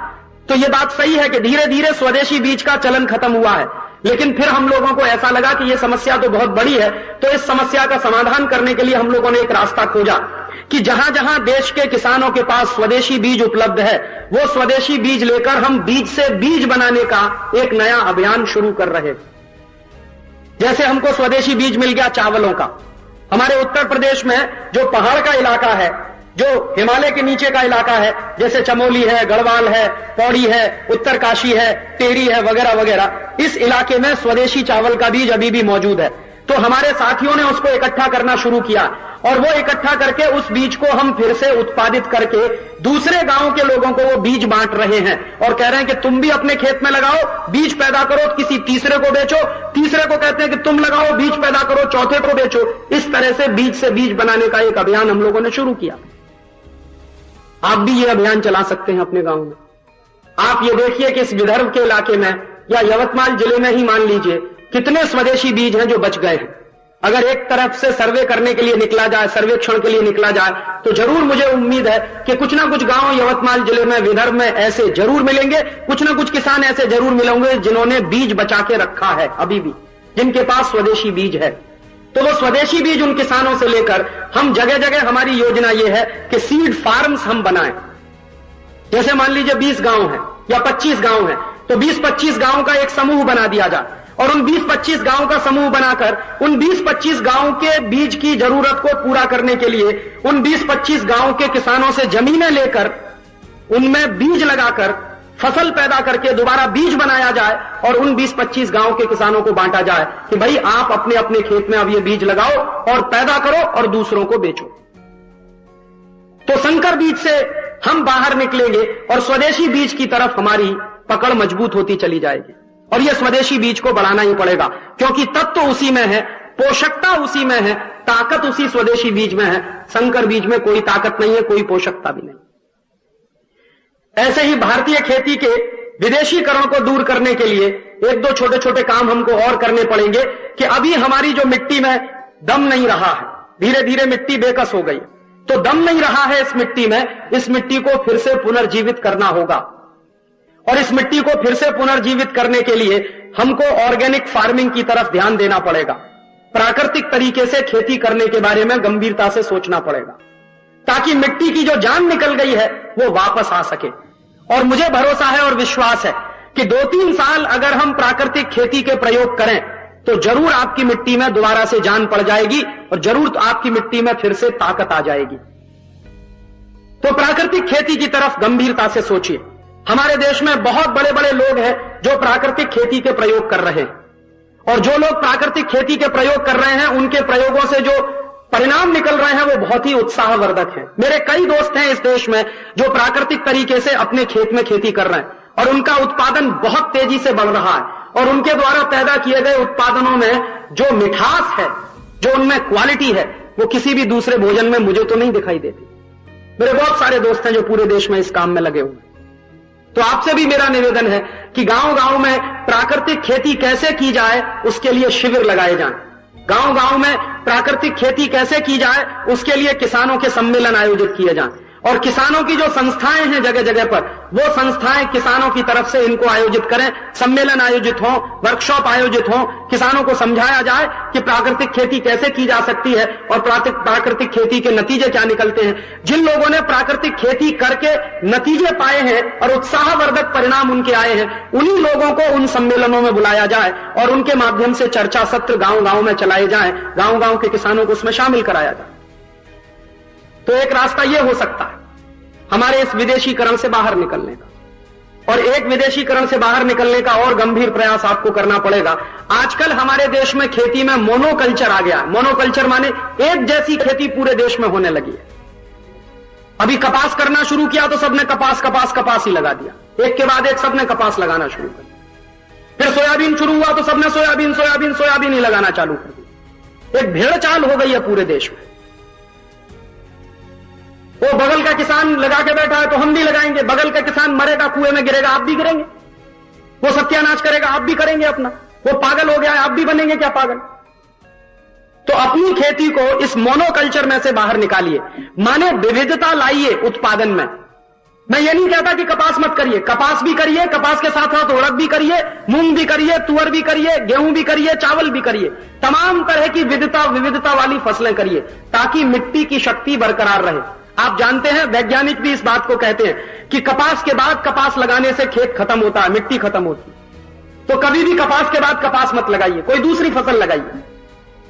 तो ये बात सही है कि धीरे धीरे स्वदेशी बीज का चलन खत्म हुआ है, लेकिन फिर हम लोगों को ऐसा लगा कि ये समस्या तो बहुत बड़ी है, तो इस समस्या का समाधान करने के लिए हम लोगों ने एक रास्ता खोजा कि जहां जहां देश के किसानों के पास स्वदेशी बीज उपलब्ध है, वो स्वदेशी बीज लेकर हम बीज से बीज बनाने का एक नया अभियान शुरू कर रहे। जैसे हमको स्वदेशी बीज मिल गया चावलों का। हमारे उत्तर प्रदेश में जो पहाड़ का इलाका है, जो हिमालय के नीचे का इलाका है, जैसे चमोली है, गढ़वाल है, पौड़ी है, उत्तरकाशी है, टेरी है, वगैरह वगैरह, इस इलाके में स्वदेशी चावल का बीज अभी भी मौजूद है। तो हमारे साथियों ने उसको इकट्ठा करना शुरू किया और वो इकट्ठा करके उस बीज को हम फिर से उत्पादित करके दूसरे गांव के लोगों को वो बीज बांट रहे हैं और कह रहे हैं कि तुम भी अपने खेत में लगाओ, बीज पैदा करो, किसी तीसरे को बेचो, तीसरे को कहते हैं कि तुम लगाओ, बीज पैदा करो, चौथे को बेचो। इस तरह से बीज बनाने का एक अभियान हम लोगों ने शुरू किया। आप भी ये अभियान चला सकते हैं अपने गांव में। आप ये देखिए कि इस विदर्भ के इलाके में या यवतमाल जिले में ही मान लीजिए कितने स्वदेशी बीज हैं जो बच गए हैं। अगर एक तरफ से सर्वे करने के लिए निकला जाए, सर्वेक्षण के लिए निकला जाए, तो जरूर मुझे उम्मीद है कि कुछ ना कुछ गांव यवतमाल जिले में, विदर्भ में ऐसे जरूर मिलेंगे, कुछ ना कुछ किसान ऐसे जरूर मिलेंगे जिन्होंने बीज बचा के रखा है अभी भी, जिनके पास स्वदेशी बीज है। तो वो स्वदेशी बीज उन किसानों से लेकर हम जगह जगह, हमारी योजना ये है कि सीड फार्म्स हम बनाएं। जैसे मान लीजिए 20 गांव है या 25 गांव है, तो 20-25 गांव का एक समूह बना दिया जाए और उन 20-25 गांव का समूह बनाकर उन 20-25 गांव के बीज की जरूरत को पूरा करने के लिए उन 20-25 गांव के किसानों से जमीनें लेकर उनमें बीज लगाकर फसल पैदा करके दोबारा बीज बनाया जाए और उन 20-25 गांव के किसानों को बांटा जाए कि भाई आप अपने अपने खेत में अब ये बीज लगाओ और पैदा करो और दूसरों को बेचो। तो संकर बीज से हम बाहर निकलेंगे और स्वदेशी बीज की तरफ हमारी पकड़ मजबूत होती चली जाएगी। और यह स्वदेशी बीज को बढ़ाना ही पड़ेगा, क्योंकि तत्व उसी में है, पोषकता उसी में है, ताकत उसी स्वदेशी बीज में है। संकर बीज में कोई ताकत नहीं है, कोई पोषकता भी नहीं। ऐसे ही भारतीय खेती के विदेशीकरण को दूर करने के लिए एक दो छोटे छोटे काम हमको और करने पड़ेंगे कि अभी हमारी जो मिट्टी में दम नहीं रहा है, धीरे धीरे मिट्टी बेकस हो गई, तो दम नहीं रहा है इस मिट्टी में, इस मिट्टी को फिर से पुनर्जीवित करना होगा। और इस मिट्टी को फिर से पुनर्जीवित करने के लिए हमको ऑर्गेनिक फार्मिंग की तरफ ध्यान देना पड़ेगा। प्राकृतिक तरीके से खेती करने के बारे में गंभीरता से सोचना पड़ेगा, ताकि मिट्टी की जो जान निकल गई है वो वापस आ सके। और मुझे भरोसा है और विश्वास है कि 2-3 साल अगर हम प्राकृतिक खेती के प्रयोग करें तो जरूर आपकी मिट्टी में दोबारा से जान पड़ जाएगी और जरूर आपकी मिट्टी में फिर से ताकत आ जाएगी। तो प्राकृतिक खेती की तरफ गंभीरता से सोचिए। हमारे देश में बहुत बड़े बड़े लोग हैं जो प्राकृतिक खेती के प्रयोग कर रहे हैं, और जो लोग प्राकृतिक खेती के प्रयोग कर रहे हैं उनके प्रयोगों से जो परिणाम निकल रहे हैं वो बहुत ही उत्साहवर्धक हैं। मेरे कई दोस्त हैं इस देश में जो प्राकृतिक तरीके से अपने खेत में खेती कर रहे हैं और उनका उत्पादन बहुत तेजी से बढ़ रहा है, और उनके द्वारा पैदा किए गए उत्पादनों में जो मिठास है, जो उनमें क्वालिटी है, वो किसी भी दूसरे भोजन में मुझे तो नहीं दिखाई देती। मेरे बहुत सारे दोस्त हैं जो पूरे देश में इस काम में लगे हुए। तो आपसे भी मेरा निवेदन है कि गांव गांव में प्राकृतिक खेती कैसे की जाए उसके लिए शिविर लगाए जाएं। गांव गांव में प्राकृतिक खेती कैसे की जाए उसके लिए किसानों के सम्मेलन आयोजित किए जाएं, और किसानों की जो संस्थाएं हैं जगह जगह पर, वो संस्थाएं किसानों की तरफ से इनको आयोजित करें, सम्मेलन आयोजित हों, वर्कशॉप आयोजित हों, किसानों को समझाया जाए कि प्राकृतिक खेती कैसे की जा सकती है और प्राकृतिक खेती के नतीजे क्या निकलते हैं। जिन लोगों ने प्राकृतिक खेती करके नतीजे पाए हैं और उत्साहवर्धक परिणाम उनके आए हैं, उन्हीं लोगों को उन सम्मेलनों में बुलाया जाए और उनके माध्यम से चर्चा सत्र गांव गांव में चलाए जाएं, गांव गांव के किसानों को उसमें शामिल कराया जाए। तो एक रास्ता यह हो सकता है हमारे इस विदेशीकरण से बाहर निकलने का। और एक विदेशीकरण से बाहर निकलने का और गंभीर प्रयास आपको करना पड़ेगा। आजकल हमारे देश में खेती में मोनोकल्चर आ गया है। मोनोकल्चर माने एक जैसी खेती पूरे देश में होने लगी है। अभी कपास करना शुरू किया तो सबने कपास ही लगा दिया, एक के बाद एक सबने कपास लगाना शुरू कर दिया। फिर सोयाबीन शुरू हुआ तो सबने सोयाबीन ही लगाना चालू कर दिया। एक भेड़ चाल हो गई है पूरे देश में। वो बगल का किसान लगा के बैठा है तो हम भी लगाएंगे, बगल का किसान मरेगा, कुएं में गिरेगा, आप भी गिरेंगे। वो सत्यानाश करेगा, आप भी करेंगे अपना। वो पागल हो गया है, आप भी बनेंगे क्या पागल? तो अपनी खेती को इस मोनोकल्चर में से बाहर निकालिए, माने विविधता लाइए उत्पादन में। मैं ये नहीं कहता कि कपास मत करिए, कपास भी करिए, कपास के साथ साथ उड़द भी करिए, मूंग भी करिए, तुअर भी करिए, गेहूं भी करिए, चावल भी करिए, तमाम तरह की विविधता वाली फसलें करिए ताकि मिट्टी की शक्ति बरकरार रहे। आप जानते हैं, वैज्ञानिक भी इस बात को कहते हैं कि कपास के बाद कपास लगाने से खेत खत्म होता है, मिट्टी खत्म होती है। तो कभी भी कपास के बाद कपास मत लगाइए, कोई दूसरी फसल लगाइए,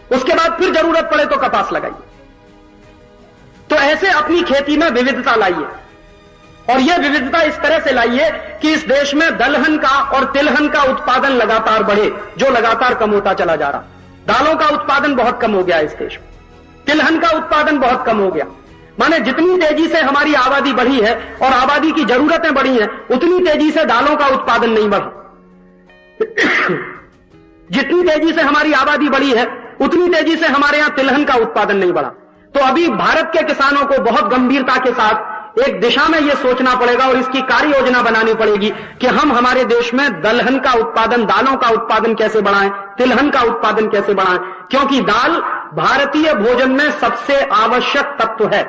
उसके बाद फिर जरूरत पड़े तो कपास लगाइए। तो ऐसे अपनी खेती में विविधता लाइए, और यह विविधता इस तरह से लाइए कि इस देश में दलहन का और तिलहन का उत्पादन लगातार बढ़े, जो लगातार कम होता चला जा रहा। दालों का उत्पादन बहुत कम हो गया इस देश में, तिलहन का उत्पादन बहुत कम हो गया। माने जितनी तेजी से हमारी आबादी बढ़ी है और आबादी की जरूरतें बढ़ी हैं, उतनी तेजी से दालों का उत्पादन नहीं बढ़ा। जितनी तेजी से हमारी आबादी बढ़ी है, उतनी तेजी से हमारे यहां तिलहन का उत्पादन नहीं बढ़ा। तो अभी भारत के किसानों को बहुत गंभीरता के साथ एक दिशा में यह सोचना पड़ेगा और इसकी कार्य योजना बनानी पड़ेगी कि हम हमारे देश में दलहन का उत्पादन, दालों का उत्पादन कैसे बढ़ाएं, तिलहन का उत्पादन कैसे बढ़ाएं, क्योंकि दाल भारतीय भोजन में सबसे आवश्यक तत्व है।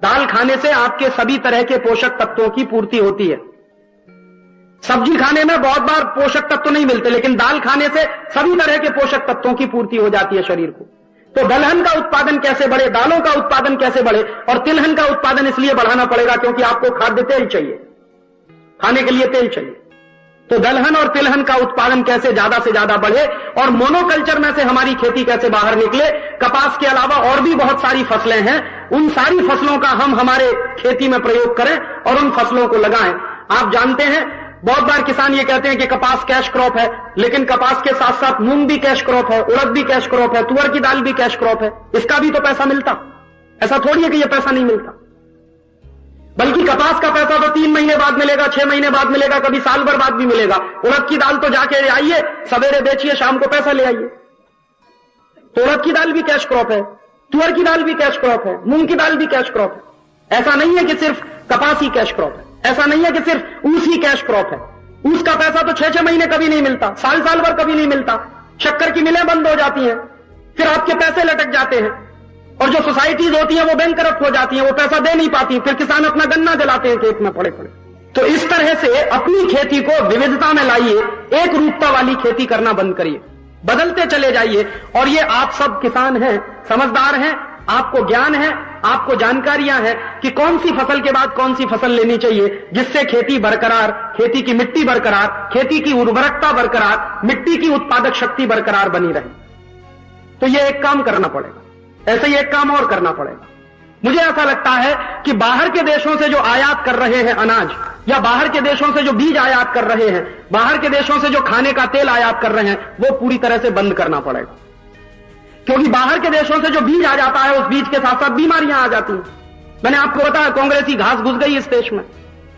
दाल खाने से आपके सभी तरह के पोषक तत्वों की पूर्ति होती है। सब्जी खाने में बहुत बार पोषक तत्व नहीं मिलते, लेकिन दाल खाने से सभी तरह के पोषक तत्वों की पूर्ति हो जाती है शरीर को। तो दलहन का उत्पादन कैसे बढ़े, दालों का उत्पादन कैसे बढ़े, और तिलहन का उत्पादन इसलिए बढ़ाना पड़ेगा क्योंकि आपको खाद्य तेल चाहिए, खाने के लिए तेल चाहिए। तो दलहन और तिलहन का उत्पादन कैसे ज्यादा से ज्यादा बढ़े और मोनोकल्चर में से हमारी खेती कैसे बाहर निकले। कपास के अलावा और भी बहुत सारी फसलें हैं, उन सारी फसलों का हम हमारे खेती में प्रयोग करें और उन फसलों को लगाएं। आप जानते हैं, बहुत बार किसान ये कहते हैं कि कपास कैश क्रॉप है, लेकिन कपास के साथ साथ मूंग भी कैश क्रॉप है, उड़द भी कैश क्रॉप है, तुअर की दाल भी कैश क्रॉप है। इसका भी तो पैसा मिलता, ऐसा थोड़ी है कि यह पैसा नहीं मिलता। बल्कि कपास का पैसा तो 3 महीने बाद मिलेगा, 6 महीने बाद मिलेगा, कभी साल भर बाद भी मिलेगा। उड़द की दाल तो जाके आइए, सवेरे बेचिए, शाम को पैसा ले आइए। तो उड़द की दाल भी कैश क्रॉप है, तुअर की दाल भी कैश क्रॉप है, मूंग की दाल भी कैश क्रॉप है। ऐसा नहीं है कि सिर्फ कपास ही कैश क्रॉप है, ऐसा नहीं है कि सिर्फ ऊस ही कैश क्रॉप है। ऊस का पैसा तो 6-6 महीने कभी नहीं मिलता, साल भर कभी नहीं मिलता। शक्कर की मिलें बंद हो जाती हैं, फिर आपके पैसे लटक जाते हैं, और जो सोसाइटीज होती हैं वो बैंकरप्ट हो जाती हैं, वो पैसा दे नहीं पाती, फिर किसान अपना गन्ना जलाते हैं खेत में पड़े। तो इस तरह से अपनी खेती को विविधता में लाइए, एक रूपता वाली खेती करना बंद करिए, बदलते चले जाइए। और ये आप सब किसान हैं, समझदार हैं, आपको ज्ञान है, आपको जानकारियां हैं कि कौन सी फसल के बाद कौन सी फसल लेनी चाहिए, जिससे खेती बरकरार, खेती की मिट्टी बरकरार, खेती की उर्वरकता बरकरार, मिट्टी की उत्पादक शक्ति बरकरार बनी रहे। तो यह एक काम करना पड़ेगा। ऐसे ही एक काम और करना पड़ेगा। मुझे ऐसा लगता है कि बाहर के देशों से जो आयात कर रहे हैं अनाज, या बाहर के देशों से जो बीज आयात कर रहे हैं, बाहर के देशों से जो खाने का तेल आयात कर रहे हैं, वो पूरी तरह से बंद करना पड़ेगा। क्योंकि बाहर के देशों से जो बीज आ जाता है, उस बीज के साथ साथ बीमारियां आ जाती हैं। मैंने आपको बताया, कांग्रेसी घास घुस गई इस देश में,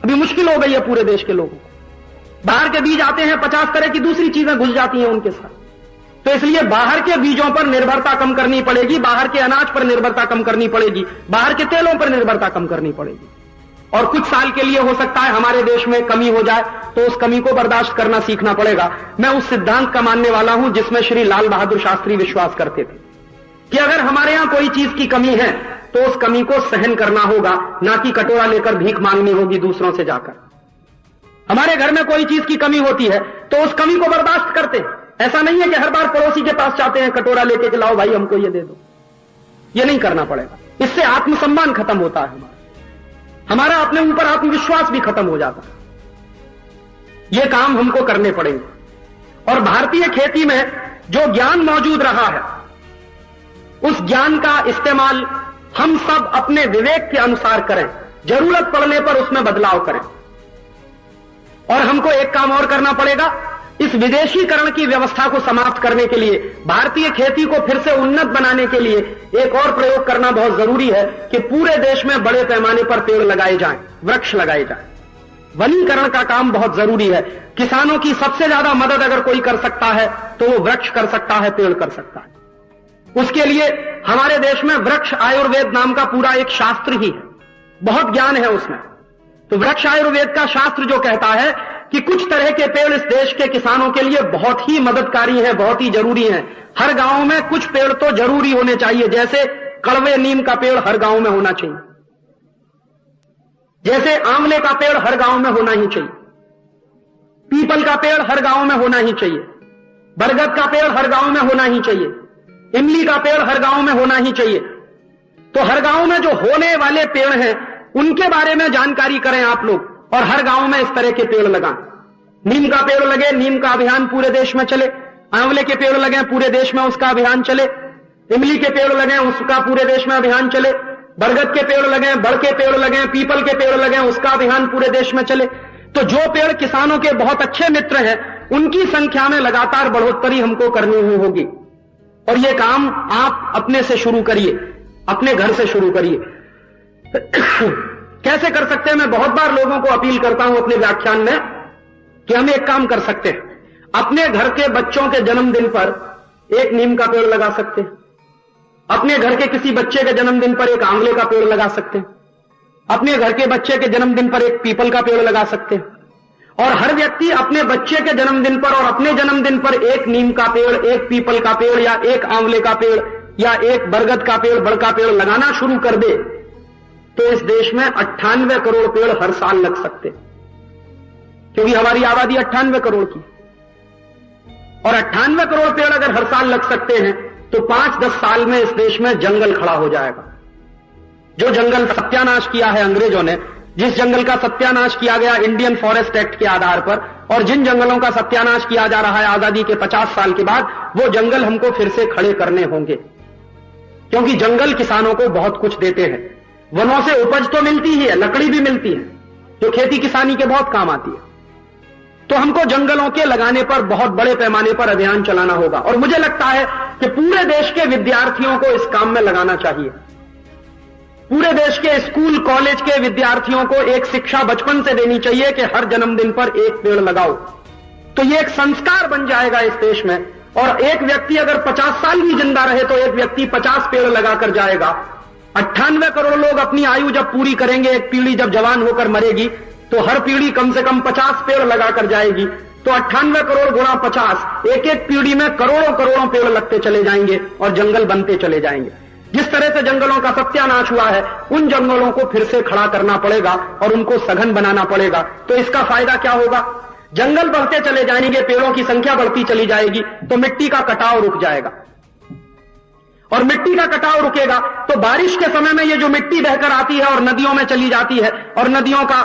अभी मुश्किल हो गई है पूरे देश के लोगों को। बाहर के बीज आते हैं, 50 तरह की दूसरी चीजें घुस जाती हैं उनके साथ। तो इसलिए बाहर के बीजों पर निर्भरता कम करनी पड़ेगी, बाहर के अनाज पर निर्भरता कम करनी पड़ेगी, बाहर के तेलों पर निर्भरता कम करनी पड़ेगी। और कुछ साल के लिए हो सकता है हमारे देश में कमी हो जाए, तो उस कमी को बर्दाश्त करना सीखना पड़ेगा। मैं उस सिद्धांत का मानने वाला हूं जिसमें श्री लाल बहादुर शास्त्री विश्वास करते थे कि अगर हमारे यहां कोई चीज की कमी है तो उस कमी को सहन करना होगा, ना कि कटोरा लेकर भीख मांगनी होगी दूसरों से जाकर। हमारे घर में कोई चीज की कमी होती है तो उस कमी को बर्दाश्त करते हैं। ऐसा नहीं है कि हर बार पड़ोसी के पास जाते हैं कटोरा लेके कि लाओ भाई हमको ये दे दो। ये नहीं करना पड़ेगा, इससे आत्मसम्मान खत्म होता है, हमारा अपने ऊपर आत्मविश्वास भी खत्म हो जाता है। ये काम हमको करने पड़ेंगे। और भारतीय खेती में जो ज्ञान मौजूद रहा है, उस ज्ञान का इस्तेमाल हम सब अपने विवेक के अनुसार करें, जरूरत पड़ने पर उसमें बदलाव करें। और हमको एक काम और करना पड़ेगा, इस विदेशीकरण की व्यवस्था को समाप्त करने के लिए, भारतीय खेती को फिर से उन्नत बनाने के लिए एक और प्रयोग करना बहुत जरूरी है कि पूरे देश में बड़े पैमाने पर पेड़ लगाए जाएं, वृक्ष लगाए जाएं। वनीकरण का काम बहुत जरूरी है। किसानों की सबसे ज्यादा मदद अगर कोई कर सकता है तो वो वृक्ष कर सकता है, पेड़ कर सकता है। उसके लिए हमारे देश में वृक्ष आयुर्वेद नाम का पूरा एक शास्त्र ही है, बहुत ज्ञान है उसमें। तो वृक्ष आयुर्वेद का शास्त्र जो कहता है कि कुछ तरह के पेड़ इस देश के किसानों के लिए बहुत ही मददकारी हैं, बहुत ही जरूरी हैं। हर गांव में कुछ पेड़ तो जरूरी होने चाहिए, जैसे कड़वे नीम का पेड़ हर गांव में होना चाहिए। जैसे आंवले का पेड़ हर गांव में होना ही चाहिए, पीपल का पेड़ हर गांव में होना ही चाहिए, बरगद का पेड़ हर गांव में होना ही चाहिए, इमली का पेड़ हर गांव में होना ही चाहिए। तो हर गांव में जो होने वाले पेड़ हैं उनके बारे में जानकारी करें आप लोग, और हर गांव में इस तरह के पेड़ लगाएं। नीम का पेड़ लगे, नीम का अभियान पूरे देश में चले, आंवले के पेड़ लगे, पूरे देश में उसका अभियान चले, इमली के पेड़ लगे, उसका पूरे देश में अभियान चले, बरगद के पेड़ लगे, बड़ के पेड़ लगे, पीपल के पेड़ लगे, उसका अभियान पूरे देश में चले। तो जो पेड़ किसानों के बहुत अच्छे मित्र हैं उनकी संख्या में लगातार बढ़ोतरी हमको करनी होगी, और यह काम आप अपने से शुरू करिए, अपने घर से शुरू करिए। कैसे कर सकते हैं? मैं बहुत बार लोगों को अपील करता हूं अपने व्याख्यान में कि हम एक काम कर सकते हैं, अपने घर के बच्चों के जन्मदिन पर एक नीम का पेड़ लगा सकते हैं, अपने घर के किसी बच्चे के जन्मदिन पर एक आंवले का पेड़ लगा सकते हैं, अपने घर के बच्चे के जन्मदिन पर एक पीपल का पेड़ लगा सकते हैं, और हर व्यक्ति अपने बच्चे के जन्मदिन पर और अपने जन्मदिन पर एक नीम का पेड़, एक पीपल का पेड़, या एक आंवले का पेड़, या एक बरगद का पेड़, बड़ का पेड़ लगाना शुरू कर दे, तो इस देश में 98 करोड़ पेड़ हर साल लग सकते, क्योंकि हमारी आबादी 98 करोड़ की, और 98 करोड़ पेड़ अगर हर साल लग सकते हैं तो 5-10 साल में इस देश में जंगल खड़ा हो जाएगा। जो जंगल सत्यानाश किया है अंग्रेजों ने, जिस जंगल का सत्यानाश किया गया इंडियन फॉरेस्ट एक्ट के आधार पर, और जिन जंगलों का सत्यानाश किया जा रहा है आजादी के 50 साल के बाद, वो जंगल हमको फिर से खड़े करने होंगे, क्योंकि जंगल किसानों को बहुत कुछ देते हैं। वनों से उपज तो मिलती ही है, लकड़ी भी मिलती है जो खेती किसानी के बहुत काम आती है। तो हमको जंगलों के लगाने पर बहुत बड़े पैमाने पर अभियान चलाना होगा, और मुझे लगता है कि पूरे देश के विद्यार्थियों को इस काम में लगाना चाहिए। पूरे देश के स्कूल कॉलेज के विद्यार्थियों को एक शिक्षा बचपन से देनी चाहिए कि हर जन्मदिन पर एक पेड़ लगाओ, तो ये एक संस्कार बन जाएगा इस देश में। और एक व्यक्ति अगर 50 साल भी जिंदा रहे तो एक व्यक्ति 50 पेड़ लगाकर जाएगा। 98 करोड़ लोग अपनी आयु जब पूरी करेंगे, एक पीढ़ी जब जवान होकर मरेगी, तो हर पीढ़ी कम से कम 50 पेड़ लगाकर जाएगी, तो 98 करोड़ गुणा 50, एक एक पीढ़ी में करोड़ों करोड़ों पेड़ लगते चले जाएंगे और जंगल बनते चले जाएंगे। जिस तरह से जंगलों का सत्यानाश हुआ है, उन जंगलों को फिर से खड़ा करना पड़ेगा और उनको सघन बनाना पड़ेगा। तो इसका फायदा क्या होगा? जंगल बढ़ते चले जाएंगे, पेड़ों की संख्या बढ़ती चली जाएगी, तो मिट्टी का कटाव रुक जाएगा, और मिट्टी का कटाव रुकेगा तो बारिश के समय में ये जो मिट्टी बहकर आती है और नदियों में चली जाती है, और नदियों का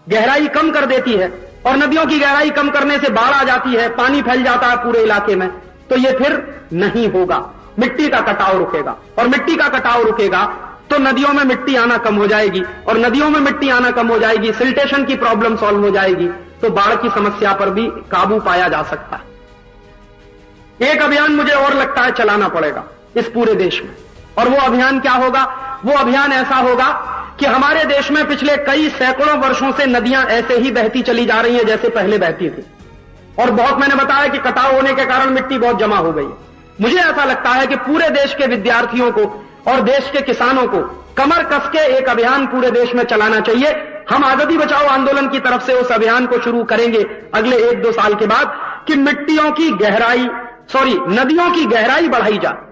गहराई कम कर देती है, और नदियों की गहराई कम करने से बाढ़ आ जाती है, पानी फैल जाता है पूरे इलाके में, तो ये फिर नहीं होगा। मिट्टी का कटाव रुकेगा, और मिट्टी का कटाव रुकेगा तो नदियों में मिट्टी आना कम हो जाएगी, और नदियों में मिट्टी आना कम हो जाएगी, सिल्टेशन की प्रॉब्लम सॉल्व हो जाएगी, तो बाढ़ की समस्या पर भी काबू पाया जा सकता है। एक अभियान मुझे और लगता है चलाना पड़ेगा इस पूरे देश में, और वो अभियान क्या होगा? वो अभियान ऐसा होगा कि हमारे देश में पिछले कई सैकड़ों वर्षों से नदियां ऐसे ही बहती चली जा रही हैं जैसे पहले बहती थी, और बहुत मैंने बताया कि कटाव होने के कारण मिट्टी बहुत जमा हो गई है। मुझे ऐसा लगता है कि पूरे देश के विद्यार्थियों को और देश के किसानों को कमर कस के एक अभियान पूरे देश में चलाना चाहिए। हम आजादी बचाओ आंदोलन की तरफ से उस अभियान को शुरू करेंगे अगले 1-2 साल के बाद कि नदियों की गहराई बढ़ाई जाए।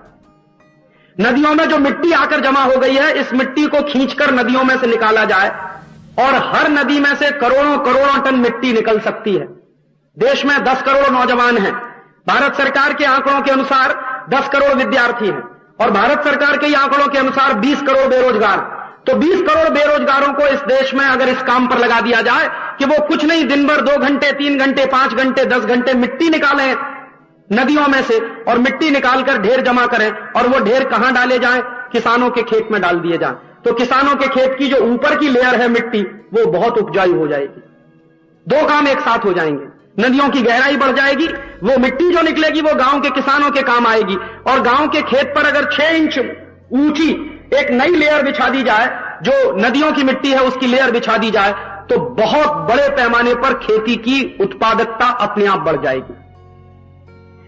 नदियों में जो मिट्टी आकर जमा हो गई है, इस मिट्टी को खींचकर नदियों में से निकाला जाए, और हर नदी में से करोड़ों करोड़ों टन मिट्टी निकल सकती है। देश में 10 करोड़ नौजवान हैं, भारत सरकार के आंकड़ों के अनुसार 10 करोड़ विद्यार्थी हैं, और भारत सरकार के आंकड़ों के अनुसार 20 करोड़ बेरोजगार। तो 20 करोड़ बेरोजगारों को इस देश में अगर इस काम पर लगा दिया जाए कि वो कुछ नहीं, दिन भर 2 घंटे 3 घंटे 5 घंटे 10 घंटे मिट्टी निकालें नदियों में से, और मिट्टी निकालकर ढेर जमा करें, और वो ढेर कहां डाले जाएं? किसानों के खेत में डाल दिए जाएं, तो किसानों के खेत की जो ऊपर की लेयर है मिट्टी, वो बहुत उपजाऊ हो जाएगी। 2 काम एक साथ हो जाएंगे, नदियों की गहराई बढ़ जाएगी, वो मिट्टी जो निकलेगी वो गांव के किसानों के काम आएगी, और गांव के खेत पर अगर 6 इंच ऊंची एक नई लेयर बिछा दी जाए, जो नदियों की मिट्टी है उसकी लेयर बिछा दी जाए, तो बहुत बड़े पैमाने पर खेती की उत्पादकता अपने आप बढ़ जाएगी।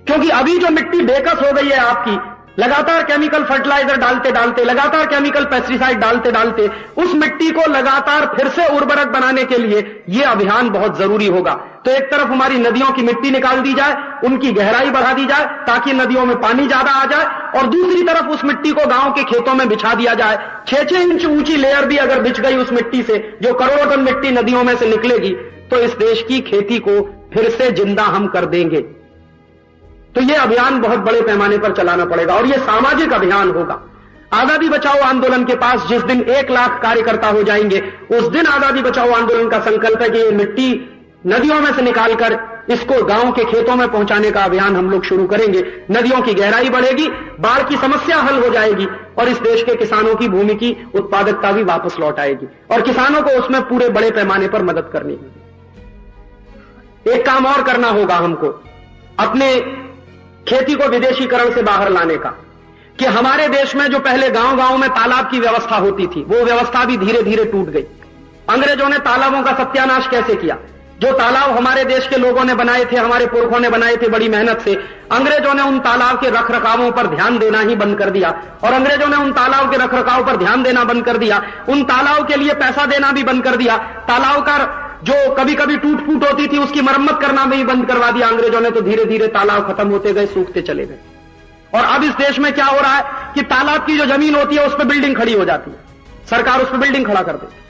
क्योंकि अभी जो मिट्टी बेकस हो गई है आपकी, लगातार केमिकल फर्टिलाइजर डालते डालते, लगातार केमिकल पेस्टिसाइड डालते डालते उस मिट्टी को लगातार फिर से उर्वरक बनाने के लिए यह अभियान बहुत जरूरी होगा। तो एक तरफ हमारी नदियों की मिट्टी निकाल दी जाए, उनकी गहराई बढ़ा दी जाए ताकि नदियों में पानी ज्यादा आ जाए, और दूसरी तरफ उस मिट्टी को गांव के खेतों में बिछा दिया जाए। 6-6 इंच ऊंची लेयर भी अगर बिछ गई उस मिट्टी से, जो करोड़ों टन मिट्टी नदियों में से निकलेगी, तो इस देश की खेती को फिर से जिंदा हम कर देंगे। तो यह अभियान बहुत बड़े पैमाने पर चलाना पड़ेगा और यह सामाजिक अभियान होगा। आजादी बचाओ आंदोलन के पास जिस दिन 1 लाख कार्यकर्ता हो जाएंगे, उस दिन आजादी बचाओ आंदोलन का संकल्प है कि ये मिट्टी नदियों में से निकालकर इसको गांव के खेतों में पहुंचाने का अभियान हम लोग शुरू करेंगे। नदियों की गहराई बढ़ेगी, बाढ़ की समस्या हल हो जाएगी और इस देश के किसानों की भूमि की उत्पादकता भी वापस लौट आएगी और किसानों को उसमें पूरे बड़े पैमाने पर मदद करनी होगी। एक काम और करना होगा हमको, अपने खेती को विदेशीकरण से बाहर लाने का, कि हमारे देश में जो पहले गांव-गांव में तालाब की व्यवस्था होती थी, वो व्यवस्था भी धीरे धीरे टूट गई। अंग्रेजों ने तालाबों का सत्यानाश कैसे किया? जो तालाब हमारे देश के लोगों ने बनाए थे, हमारे पुरखों ने बनाए थे बड़ी मेहनत से, अंग्रेजों ने उन तालाब के रखरखावों पर ध्यान देना ही बंद कर दिया। और अंग्रेजों ने उन तालाब के रखरखाव पर ध्यान देना बंद कर दिया, उन तालाब के लिए पैसा देना भी बंद कर दिया। तालाब का जो कभी कभी टूट फूट होती थी उसकी मरम्मत करना भी बंद करवा दिया अंग्रेजों ने। तो धीरे धीरे तालाब खत्म होते गए, सूखते चले गए। और अब इस देश में क्या हो रहा है कि तालाब की जो जमीन होती है उस पर बिल्डिंग खड़ी हो जाती है, सरकार उस पर बिल्डिंग खड़ा कर देती है।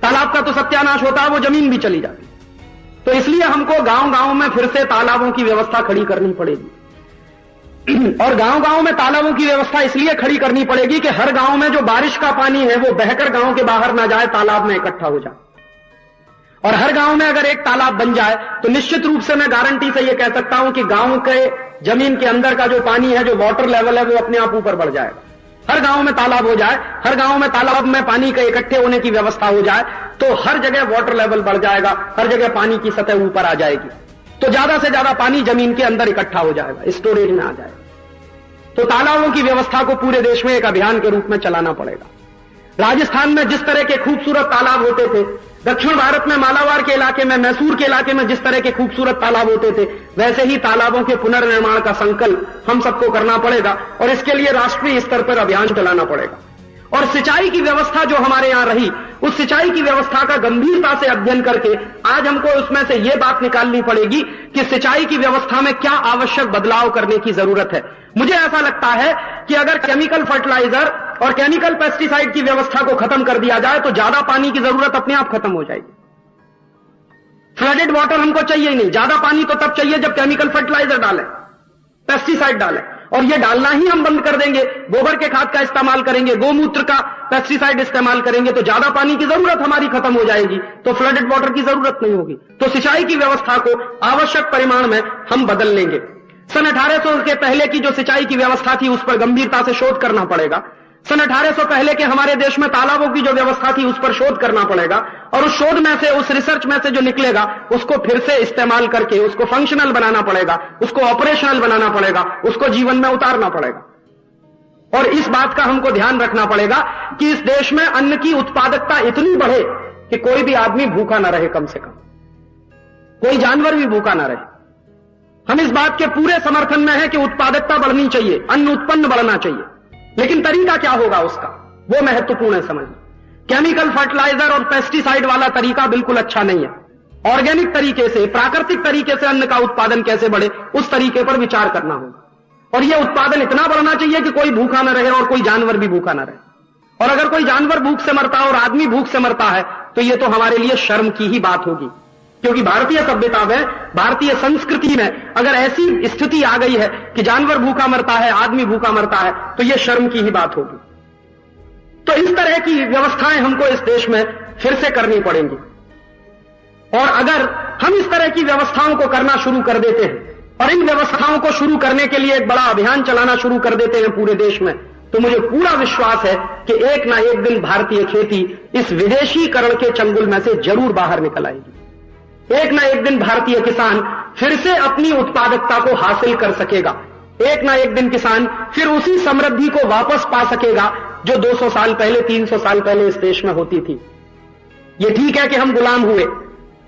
तालाब का तो सत्यानाश होता है, वो जमीन भी चली जाती है। तो इसलिए हमको गांव-गांव में फिर से तालाबों की व्यवस्था खड़ी करनी पड़ेगी। और गांव-गांव में तालाबों की व्यवस्था इसलिए खड़ी करनी पड़ेगी कि हर गांव में जो बारिश का पानी है वो बहकर गांव के बाहर ना जाए, तालाब में इकट्ठा हो जाए। और हर गांव में अगर एक तालाब बन जाए तो निश्चित रूप से मैं गारंटी से यह कह सकता हूं कि गांव के जमीन के अंदर का जो पानी है, जो वाटर लेवल है, वो अपने आप ऊपर बढ़ जाएगा। हर गांव में तालाब हो जाए, हर गांव में तालाब में पानी के इकट्ठे होने की व्यवस्था हो जाए, तो हर जगह वाटर लेवल बढ़ जाएगा, हर जगह पानी की सतह ऊपर आ जाएगी। तो ज्यादा से ज्यादा पानी जमीन के अंदर इकट्ठा हो जाएगा, स्टोरेज में आ जाएगा। तो तालाबों की व्यवस्था को पूरे देश में एक अभियान के रूप में चलाना पड़ेगा। राजस्थान में जिस तरह के खूबसूरत तालाब होते थे, दक्षिण भारत में मालाबार के इलाके में, मैसूर के इलाके में जिस तरह के खूबसूरत तालाब होते थे, वैसे ही तालाबों के पुनर्निर्माण का संकल्प हम सबको करना पड़ेगा और इसके लिए राष्ट्रीय स्तर पर अभियान चलाना पड़ेगा। और सिंचाई की व्यवस्था जो हमारे यहां रही, उस सिंचाई की व्यवस्था का गंभीरता से अध्ययन करके आज हमको उसमें से यह बात निकालनी पड़ेगी कि सिंचाई की व्यवस्था में क्या आवश्यक बदलाव करने की जरूरत है। मुझे ऐसा लगता है कि अगर केमिकल फर्टिलाइजर और केमिकल पेस्टिसाइड की व्यवस्था को खत्म कर दिया जाए तो ज्यादा पानी की जरूरत अपने आप खत्म हो जाएगी। फ्लडेड वाटर हमको चाहिए ही नहीं, ज्यादा पानी तो तब चाहिए जब केमिकल फर्टिलाइजर डालें, पेस्टिसाइड डालें, और ये डालना ही हम बंद कर देंगे, गोबर के खाद का इस्तेमाल करेंगे, गोमूत्र का पेस्टिसाइड इस्तेमाल करेंगे, तो ज्यादा पानी की जरूरत हमारी खत्म हो जाएगी, तो फ्लडेड वाटर की जरूरत नहीं होगी। तो सिंचाई की व्यवस्था को आवश्यक परिमाण में हम बदल लेंगे। सन 1800 के पहले की जो सिंचाई की व्यवस्था थी उस पर गंभीरता से शोध करना पड़ेगा। सन 1800 पहले के हमारे देश में तालाबों की जो व्यवस्था थी उस पर शोध करना पड़ेगा और उस शोध में से, उस रिसर्च में से जो निकलेगा उसको फिर से इस्तेमाल करके उसको फंक्शनल बनाना पड़ेगा, उसको ऑपरेशनल बनाना पड़ेगा, उसको जीवन में उतारना पड़ेगा। और इस बात का हमको ध्यान रखना पड़ेगा कि इस देश में अन्न की उत्पादकता इतनी बढ़े कि कोई भी आदमी भूखा ना रहे, कम से कम कोई जानवर भी भूखा ना रहे। हम इस बात के पूरे समर्थन में है कि उत्पादकता बढ़नी चाहिए, अन्न उत्पन्न बढ़ना चाहिए, लेकिन तरीका क्या होगा उसका, वो महत्वपूर्ण है समझना। केमिकल फर्टिलाइजर और पेस्टिसाइड वाला तरीका बिल्कुल अच्छा नहीं है। ऑर्गेनिक तरीके से, प्राकृतिक तरीके से अन्न का उत्पादन कैसे बढ़े, उस तरीके पर विचार करना होगा। और यह उत्पादन इतना बढ़ना चाहिए कि कोई भूखा न रहे और कोई जानवर भी भूखा न रहे। और अगर कोई जानवर भूख से मरता है और आदमी भूख से मरता है तो यह तो हमारे लिए शर्म की ही बात होगी, क्योंकि भारतीय सभ्यता में, भारतीय संस्कृति में अगर ऐसी स्थिति आ गई है कि जानवर भूखा मरता है, आदमी भूखा मरता है, तो यह शर्म की ही बात होगी। तो इस तरह की व्यवस्थाएं हमको इस देश में फिर से करनी पड़ेंगी। और अगर हम इस तरह की व्यवस्थाओं को करना शुरू कर देते हैं और इन व्यवस्थाओं को शुरू करने के लिए एक बड़ा अभियान चलाना शुरू कर देते हैं पूरे देश में, तो मुझे पूरा विश्वास है कि एक ना एक दिन भारतीय खेती इस विदेशीकरण के चंगुल में से जरूर बाहर निकल आएगी। एक ना एक दिन भारतीय किसान फिर से अपनी उत्पादकता को हासिल कर सकेगा। एक ना एक दिन किसान फिर उसी समृद्धि को वापस पा सकेगा जो 200 साल पहले, 300 साल पहले इस देश में होती थी। यह ठीक है कि हम गुलाम हुए,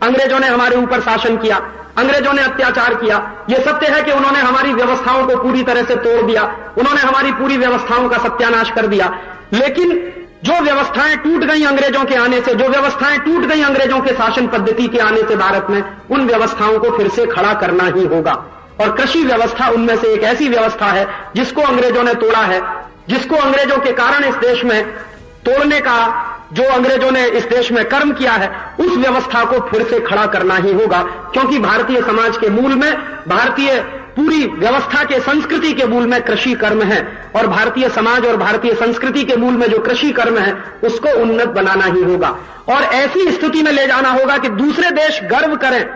अंग्रेजों ने हमारे ऊपर शासन किया, अंग्रेजों ने अत्याचार किया। यह सत्य है कि उन्होंने हमारी व्यवस्थाओं को पूरी तरह से तोड़ दिया, उन्होंने हमारी पूरी व्यवस्थाओं का सत्यानाश कर दिया। लेकिन जो व्यवस्थाएं टूट गई अंग्रेजों के आने से, जो व्यवस्थाएं टूट गई अंग्रेजों के शासन पद्धति के आने से भारत में, उन व्यवस्थाओं को फिर से खड़ा करना ही होगा। और कृषि व्यवस्था उनमें से एक ऐसी व्यवस्था है जिसको अंग्रेजों ने तोड़ा है, जिसको अंग्रेजों के कारण इस देश में तोड़ने का जो अंग्रेजों ने इस देश में कर्म किया है, उस व्यवस्था को फिर से खड़ा करना ही होगा। क्योंकि भारतीय समाज के मूल में, भारतीय पूरी व्यवस्था के, संस्कृति के मूल में कृषि कर्म है, और भारतीय समाज और भारतीय संस्कृति के मूल में जो कृषि कर्म है उसको उन्नत बनाना ही होगा। और ऐसी स्थिति में ले जाना होगा कि दूसरे देश गर्व करें,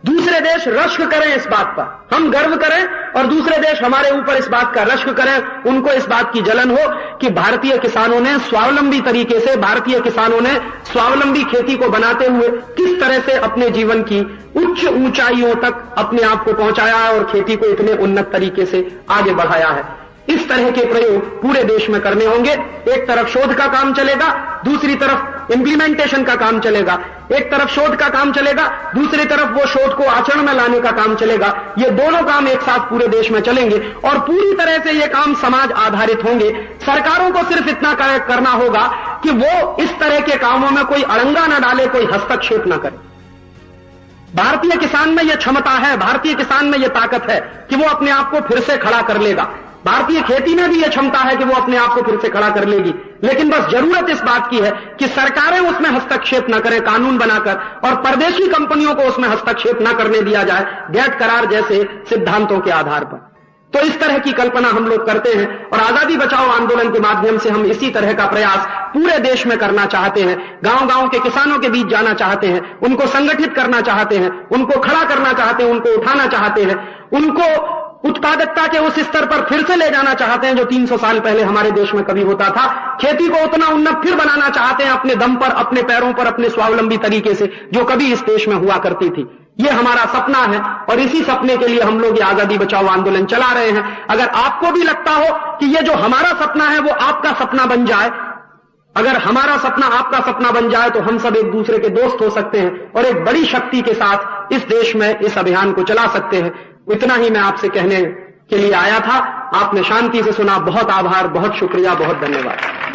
दूसरे देश रश्क करें इस बात पर, हम गर्व करें और दूसरे देश हमारे ऊपर इस बात का रश्क करें, उनको इस बात की जलन हो कि भारतीय किसानों ने स्वावलंबी तरीके से, भारतीय किसानों ने स्वावलंबी खेती को बनाते हुए किस तरह से अपने जीवन की उच्च ऊंचाइयों तक अपने आप को पहुंचाया है और खेती को इतने उन्नत तरीके से आगे बढ़ाया है। इस तरह के प्रयोग पूरे देश में करने होंगे। एक तरफ शोध का काम चलेगा, दूसरी तरफ इंप्लीमेंटेशन का काम चलेगा। एक तरफ शोध का काम चलेगा, दूसरी तरफ वो शोध को आचरण में लाने का काम चलेगा। ये दोनों काम एक साथ पूरे देश में चलेंगे और पूरी तरह से ये काम समाज आधारित होंगे। सरकारों को सिर्फ इतना करना होगा कि वो इस तरह के कामों में कोई अड़ंगा न डाले, कोई हस्तक्षेप न करे। भारतीय किसान में यह क्षमता है, भारतीय किसान में यह ताकत है कि वो अपने आप को फिर से खड़ा कर लेगा। भारतीय खेती में भी यह क्षमता है कि वो अपने आप को फिर से खड़ा कर लेगी। लेकिन बस जरूरत इस बात की है कि सरकारें उसमें हस्तक्षेप न करें कानून बनाकर, और परदेशी कंपनियों को उसमें हस्तक्षेप न करने दिया जाए गैट करार जैसे सिद्धांतों के आधार पर। तो इस तरह की कल्पना हम लोग करते हैं और आजादी बचाओ आंदोलन के माध्यम से हम इसी तरह का प्रयास पूरे देश में करना चाहते हैं। गांव-गांव के किसानों के बीच जाना चाहते हैं, उनको संगठित करना चाहते हैं, उनको खड़ा करना चाहते हैं, उनको उठाना चाहते हैं, उनको उत्पादकता के उस स्तर पर फिर से ले जाना चाहते हैं जो 300 साल पहले हमारे देश में कभी होता था। खेती को उतना उन्नत फिर बनाना चाहते हैं अपने दम पर, अपने पैरों पर, अपने स्वावलंबी तरीके से, जो कभी इस देश में हुआ करती थी। ये हमारा सपना है और इसी सपने के लिए हम लोग ये आजादी बचाओ आंदोलन चला रहे हैं। अगर आपको भी लगता हो कि ये जो हमारा सपना है वो आपका सपना बन जाए, अगर हमारा सपना आपका सपना बन जाए, तो हम सब एक दूसरे के दोस्त हो सकते हैं और एक बड़ी शक्ति के साथ इस देश में इस अभियान को चला सकते हैं। इतना ही मैं आपसे कहने के लिए आया था। आपने शांति से सुना। बहुत आभार, बहुत शुक्रिया, बहुत धन्यवाद।